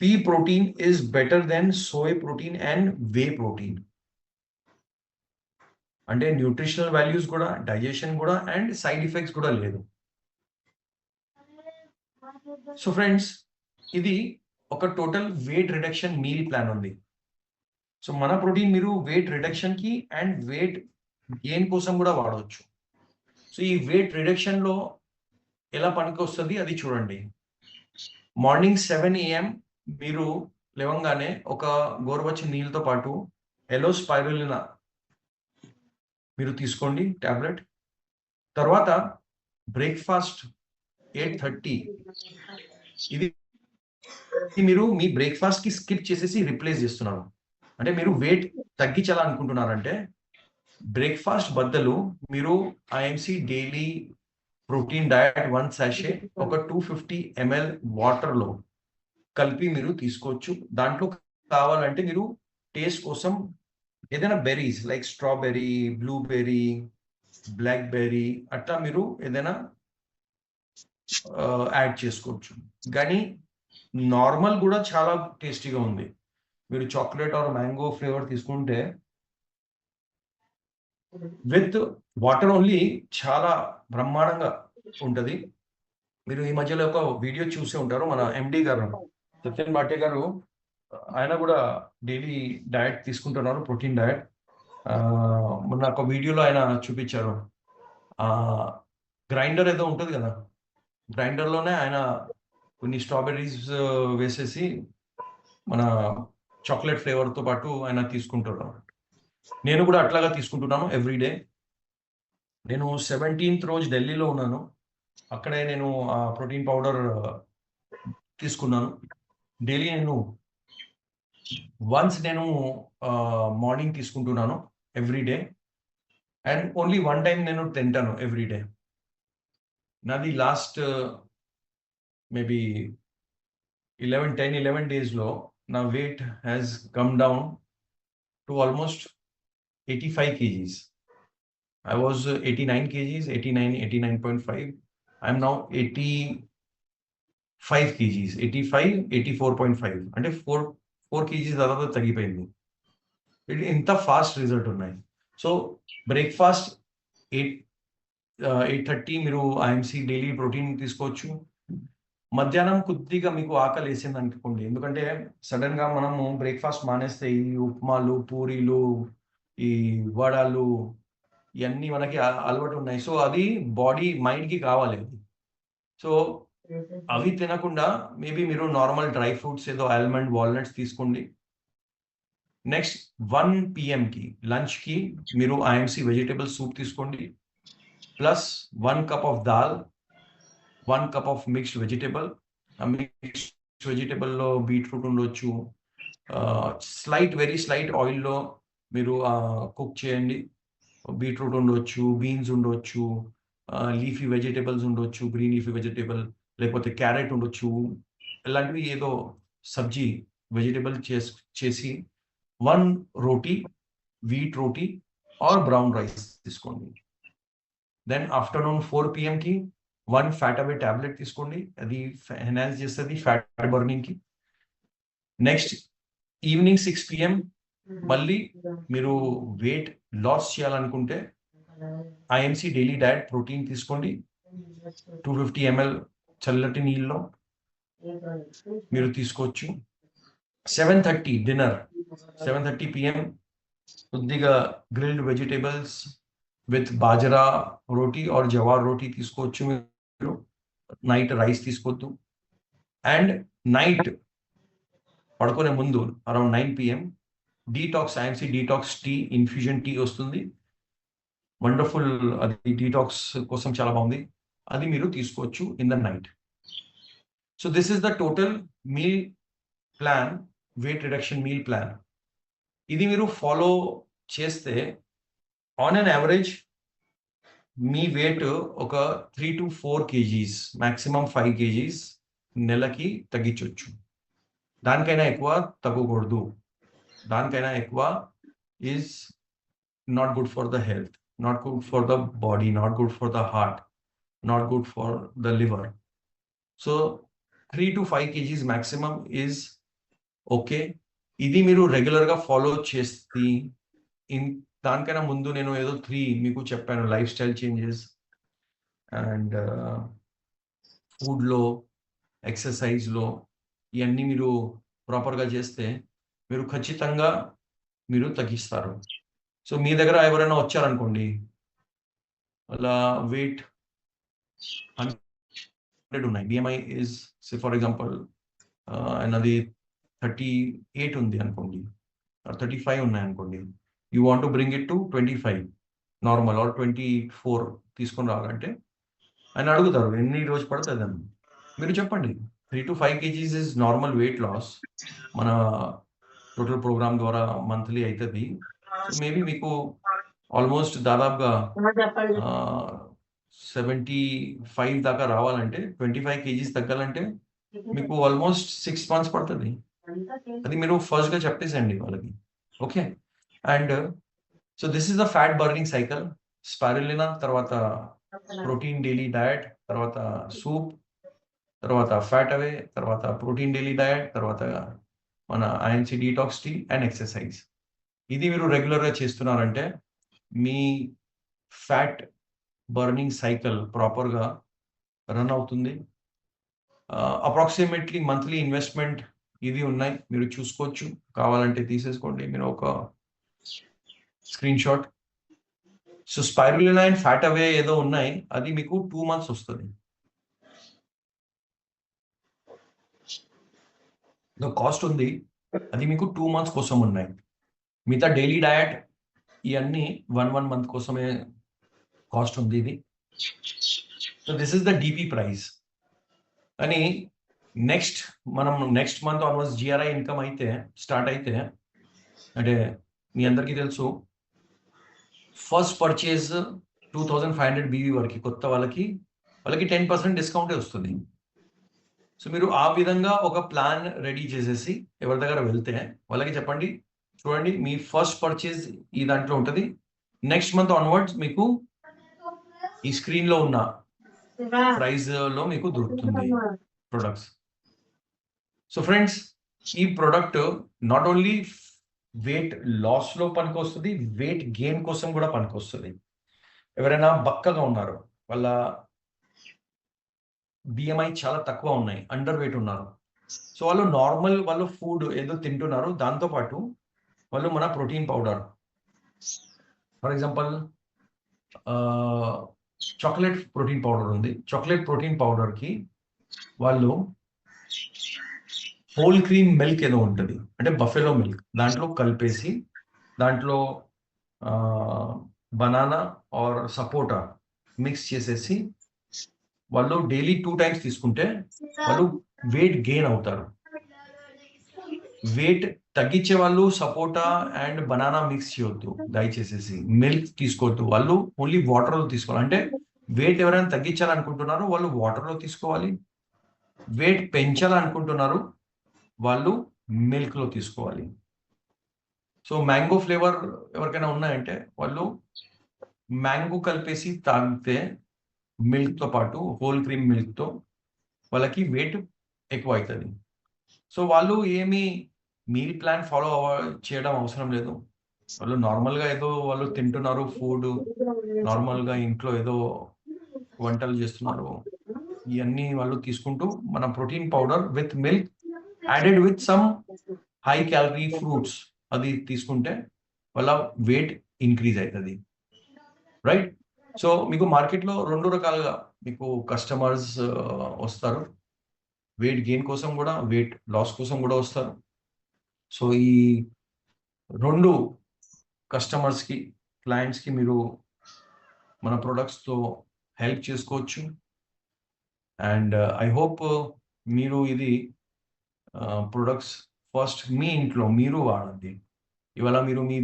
pea protein is better than soy protein and whey protein. అంటే న్యూట్రిషనల్ వాల్యూస్ కూడా, డైజెషన్ కూడా అండ్ సైడ్ ఎఫెక్ట్స్ కూడా లేదు. So friends, ఇది ఒక total weight reduction meal plan ఉంది. సో మన ప్రోటీన్ మీరు వెయిట్ రిడక్షన్కి అండ్ వెయిట్ గెయిన్ కోసం కూడా వాడవచ్చు. సో ఈ వెయిట్ రిడక్షన్లో ఎలా పనికి వస్తుంది అది చూడండి. మార్నింగ్ 7 AM మీరు లేవంగానే ఒక గోరువెచ్చని నీళ్ళతో పాటు ఎలో స్పైరులినా మీరు తీసుకోండి టాబ్లెట్. తర్వాత బ్రేక్ఫాస్ట్ 8:30 ఇది మీరు మీ బ్రేక్ఫాస్ట్ కి స్కిప్ చేసేసి రిప్లేస్ చేస్తున్నారు. అంటే మీరు వెయిట్ తగ్గించాలనుకుంటున్నారంటే బ్రేక్ఫాస్ట్ బదులు మీరు IMC daily protein diet 1 sachet ఒక 250 ml వాటర్లో కలిపి మీరు తీసుకోవచ్చు. దాంట్లో కావాలంటే మీరు టేస్ట్ కోసం ఏదైనా berries like strawberry, blueberry, black berry అట్లా మీరు ఏదైనా యాడ్ చేసుకోవచ్చు. కానీ నార్మల్ కూడా చాలా టేస్టీగా ఉంది. మీరు చాక్లెట్ ఆర్ మ్యాంగో ఫ్లేవర్ తీసుకుంటే విత్ వాటర్ ఓన్లీ చాలా బ్రహ్మాండంగా ఉంటుంది. మీరు ఈ మధ్యలో ఒక వీడియో చూసే ఉంటారు, మన ఎండి గారు సత్యన్ బాటే గారు, ఆయన కూడా డైలీ డయట్ తీసుకుంటున్నారు, ప్రోటీన్ డయట్. మొన్న ఒక వీడియోలో ఆయన చూపించారు. గ్రైండర్ ఏదో ఉంటుంది కదా, గ్రైండర్లోనే ఆయన కొన్ని స్ట్రాబెర్రీస్ వేసేసి మన చాక్లెట్ ఫ్లేవర్తో పాటు ఆయన తీసుకుంటున్నారు. నేను కూడా అట్లాగా తీసుకుంటున్నాను ఎవ్రీడే. నేను 17th రోజు ఢిల్లీలో ఉన్నాను, అక్కడే నేను ప్రోటీన్ పౌడర్ తీసుకున్నాను. డైలీ నేను వన్స్ నేను మార్నింగ్ తీసుకుంటున్నాను ఎవ్రీడే అండ్ ఓన్లీ 1 టైం నేను తింటాను ఎవ్రీడే. నాది లాస్ట్ మేబీ 11 డేస్లో నా weight has come down to almost 85 kgs. I was 89 kgs, 89.5. I'm now 85 kgs, 85, 84.5. అంటే 4 kgs దాదాపు తగ్గిపోయింది. ఇంత ఫాస్ట్ రిజల్ట్ ఉన్నాయి. సో బ్రేక్ఫాస్ట్ 8:30 మీరు ఐఎంసి డైలీ ప్రోటీన్ తీసుకోవచ్చు. మధ్యాహ్నం కొద్దిగా మీకు ఆకలి వేసింది అనుకోండి, ఎందుకంటే సడన్గా మనము బ్రేక్ఫాస్ట్ మానేస్తే ఈ ఉప్మాలు, పూరీలు, ఈ వడలు, ఇవన్నీ మనకి అలవాటు ఉన్నాయి. సో అది బాడీ మైండ్కి కావాలి అది. సో అవి తినకుండా మేబీ మీరు నార్మల్ డ్రై ఫ్రూట్స్ ఏదో ఆల్మండ్ వాల్నట్స్ తీసుకోండి. నెక్స్ట్ 1 పిఎంకి లంచ్కి మీరు ఐఎంసి వెజిటేబుల్ సూప్ తీసుకోండి, plus 1 cup of dal, 1 cup of mixed vegetable. ఆ మిక్స్డ్ వెజిటేబుల్లో బీట్రూట్ ఉండొచ్చు, వెరీ స్లైట్ ఆయిల్లో మీరు కుక్ చేయండి. బీట్రూట్ ఉండొచ్చు, బీన్స్ ఉండొచ్చు, లీఫీ వెజిటేబుల్స్ ఉండొచ్చు, గ్రీన్ లీఫీ వెజిటేబుల్, లేకపోతే క్యారెట్ ఉండొచ్చు. ఇలాంటివి ఏదో సబ్జీ వెజిటేబుల్ చేసి 1 roti, wheat roti or brown rice తీసుకోండి. Then afternoon 4 పిఎంకి 1 fat away tablet తీసుకోండి. అది ఎన్హాన్స్ చేస్తుంది ఫ్యాట్ బర్నింగ్కి. నెక్స్ట్ ఈవినింగ్ 6 పిఎం మళ్ళీ మీరు వెయిట్ లాస్ చేయాలనుకుంటే ఐఎంసి డైలీ డయట్ ప్రోటీన్ తీసుకోండి. 250 ml చల్లటి నీళ్ళలో మీరు తీసుకోవచ్చు. 7:30 డిన్నర్, 7:30 పిఎం కొద్దిగా grilled vegetables with bajra roti or jowar roti తీసుకోవచ్చు మీరు. నైట్ రైస్ తీసుకోవద్దు. అండ్ నైట్ పడుకునే ముందు around 9 PM detox IMC detox tea, infusion tea వస్తుంది, వండర్ఫుల్. అది డీటాక్స్ కోసం చాలా బాగుంది. అది మీరు తీసుకోవచ్చు in the night. So this is the total meal plan, weight reduction meal plan. ఇది మీరు ఫాలో చేస్తే ఆన్ అన్ యావరేజ్ మీ వెయిట్ ఒక 3 to 4 kgs, మాక్సిమం 5 kgs నెలకి తగ్గించవచ్చు. దానికైనా ఎక్కువ తగ్గకూడదు. దానికైనా ఎక్కువ is not good for the health, not good for the body, not good for the heart, not good for the liver. So 3 to 5 kgs maximum is okay. ఇది మీరు రెగ్యులర్గా follow చేస్తే దానికైనా ముందు నేను ఏదో 3 మీకు చెప్పాను, లైఫ్ స్టైల్ చేంజెస్ అండ్ ఫుడ్లో, ఎక్సర్సైజ్లో, ఇవన్నీ మీరు ప్రాపర్గా చేస్తే మీరు ఖచ్చితంగా మీరు తగ్గిస్తారు. సో మీ దగ్గర ఎవరైనా వచ్చారనుకోండి, అలా వెయిట్ 100 ఉన్నాయి, బిఎంఐ ఇస్ ఫర్ ఎగ్జాంపుల్ అన్నది 38 ఉంది అనుకోండి, 35 ఉన్నాయి అనుకోండి, you want to bring it to 25 normal or 24 తీసుకొని రావాలంటే ఆయన అడుగుతారు ఎన్ని రోజు పడుతుంది అని. మీరు చెప్పండి 3 to 5 kgs is normal weight loss, మన టోటల్ ప్రోగ్రామ్ ద్వారా మంత్లీ అవుతుంది. సో మేబీ మీకు ఆల్మోస్ట్ దాదాపుగా 75 దాకా రావాలంటే, 25 kgs తగ్గాలంటే మీకు ఆల్మోస్ట్ 6 months పడుతుంది. అది మీరు ఫస్ట్గా చెప్పేసండి వాళ్ళకి. Okay. And so this is the fat burning cycle. Spirulina, తర్వాత ప్రోటీన్ డైలీ డయట్, తర్వాత సూప్, తర్వాత ఫ్యాట్ అవే, తర్వాత ప్రోటీన్ డైలీ డయట్, తర్వాత మన INC detox tea and exercise. ఇది మీరు రెగ్యులర్గా చేస్తున్నారంటే మీ ఫ్యాట్ బర్నింగ్ సైకిల్ ప్రాపర్గా రన్ అవుతుంది. అప్రాక్సిమేట్లీ మంత్లీ ఇన్వెస్ట్మెంట్ ఇది ఉన్నాయి, మీరు చూసుకోవచ్చు, కావాలంటే తీసేసుకోండి మీరు ఒక screenshot. So spirulina and fat away ఏదో ఉన్నాయి, అది మీకు 2 months వస్తుంది. కాస్ట్ ఉంది, అది మీకు 2 months కోసం ఉన్నాయి. మిగతా డైలీ డయట్ ఇవన్నీ 1 month కోసమే కాస్ట్ ఉంది ఇది. So this is the DP price. కానీ next month almost GRI income అయితే స్టార్ట్ అయితే, అంటే మీ అందరికీ తెలుసు, ఫస్ట్ పర్చేజ్ 2500 బీవీ వరకు కొత్త వాళ్ళకి 10% డిస్కౌంటే వస్తుంది. సో మీరు ఆ విధంగా ఒక ప్లాన్ రెడీ చేసేసి ఎవరి దగ్గర వెళ్తే వాళ్ళకి చెప్పండి, చూడండి మీ ఫస్ట్ పర్చేజ్ ఈ దాంట్లో ఉంటుంది, నెక్స్ట్ మంత్ ఆన్వర్డ్స్ మీకు ఈ స్క్రీన్లో ఉన్న ప్రైస్లో మీకు దొరుకుతుంది ప్రొడక్ట్స్. సో ఫ్రెండ్స్, ఈ ప్రొడక్ట్ నాట్ ఓన్లీ వెయిట్ లాస్లో పనికొస్తుంది, వెయిట్ గెయిన్ కోసం కూడా పనికొస్తుంది. ఎవరైనా బక్కగా ఉన్నారు, వాళ్ళ బిఎంఐ చాలా తక్కువ ఉన్నాయి, అండర్ వెయిట్ ఉన్నారు, సో వాళ్ళు ఫుడ్ ఏదో తింటున్నారు, దాంతోపాటు వాళ్ళు మన protein powder, for example chocolate protein powder ఉంది. చాక్లెట్ ప్రోటీన్ పౌడర్‌కి వాళ్ళు హోల్ క్రీమ్ మిల్క్ ఏదో ఉంటది. అంటే బఫెలో మిల్క్. దాంట్లో కలిపేసి దాంట్లో బనానా ఆర్ సపోటా మిక్స్ చేసేసి వాళ్ళు డైలీ 2 టైమ్స్ తీసుకుంటే వాళ్ళు వెయిట్ గెయిన్ అవుతారు. వెయిట్ తగ్గించే వాళ్ళు సపోటా అండ్ బనానా మిక్స్ చేయొద్దు దయచేసేసి. మిల్క్ తీసుకోవద్దు. వాళ్ళు ఓన్లీ వాటర్‌లో తీసుకోవాలి. అంటే వెయిట్ ఎవరైనా తగ్గించాలనుకుంటున్నారో వాళ్ళు వాటర్‌లో తీసుకోవాలి. వెయిట్ పెంచాలనుకుంటున్నారు వాళ్ళు మిల్క్‌లో తీసుకోవాలి. సో, మ్యాంగో ఫ్లేవర్ ఎవరికైనా ఉన్నాయంటే వాళ్ళు మ్యాంగో కలిపేసి తాగితే మిల్క్‌తో పాటు హోల్ క్రీమ్ మిల్క్‌తో వాళ్ళకి వెయిట్ ఎక్కువైతది. సో, వాళ్ళు ఏమి మీల్ ప్లాన్ ఫాలో చేయడం అవసరం లేదు. వాళ్ళు నార్మల్‌గా ఏదో వాళ్ళు తింటున్నారు ఫుడ్. నార్మల్‌గా ఇంట్లో ఏదో వంటలు చేస్తున్నారు. ఇయన్నీ వాళ్ళు తీసుకుంటూ మన protein powder with milk added with some high calorie fruits అది తీసుకుంటే వాళ్ళ వెయిట్ ఇంక్రీజ్ అయితది. రైట్? సో, మీకు మార్కెట్‌లో 2 రకాలుగా మీకు కస్టమర్స్ వస్తారు. వెయిట్ గెయిన్ కోసం గూడా, వెయిట్ లాస్ కోసం గూడా వస్తారు. సో, ఈ 2 కస్టమర్స్‌కి, క్లయింట్స్‌కి మీరు మన ప్రొడక్ట్స్‌తో హెల్ప్ చేసుకోవచ్చు. అండ్ ఐ హోప్ మీరు ఇది ప్రొడక్ట్స్ ఫస్ట్ మీ ఇంట్లో మీరు వాడండి. ఇవాళ మీరు మీ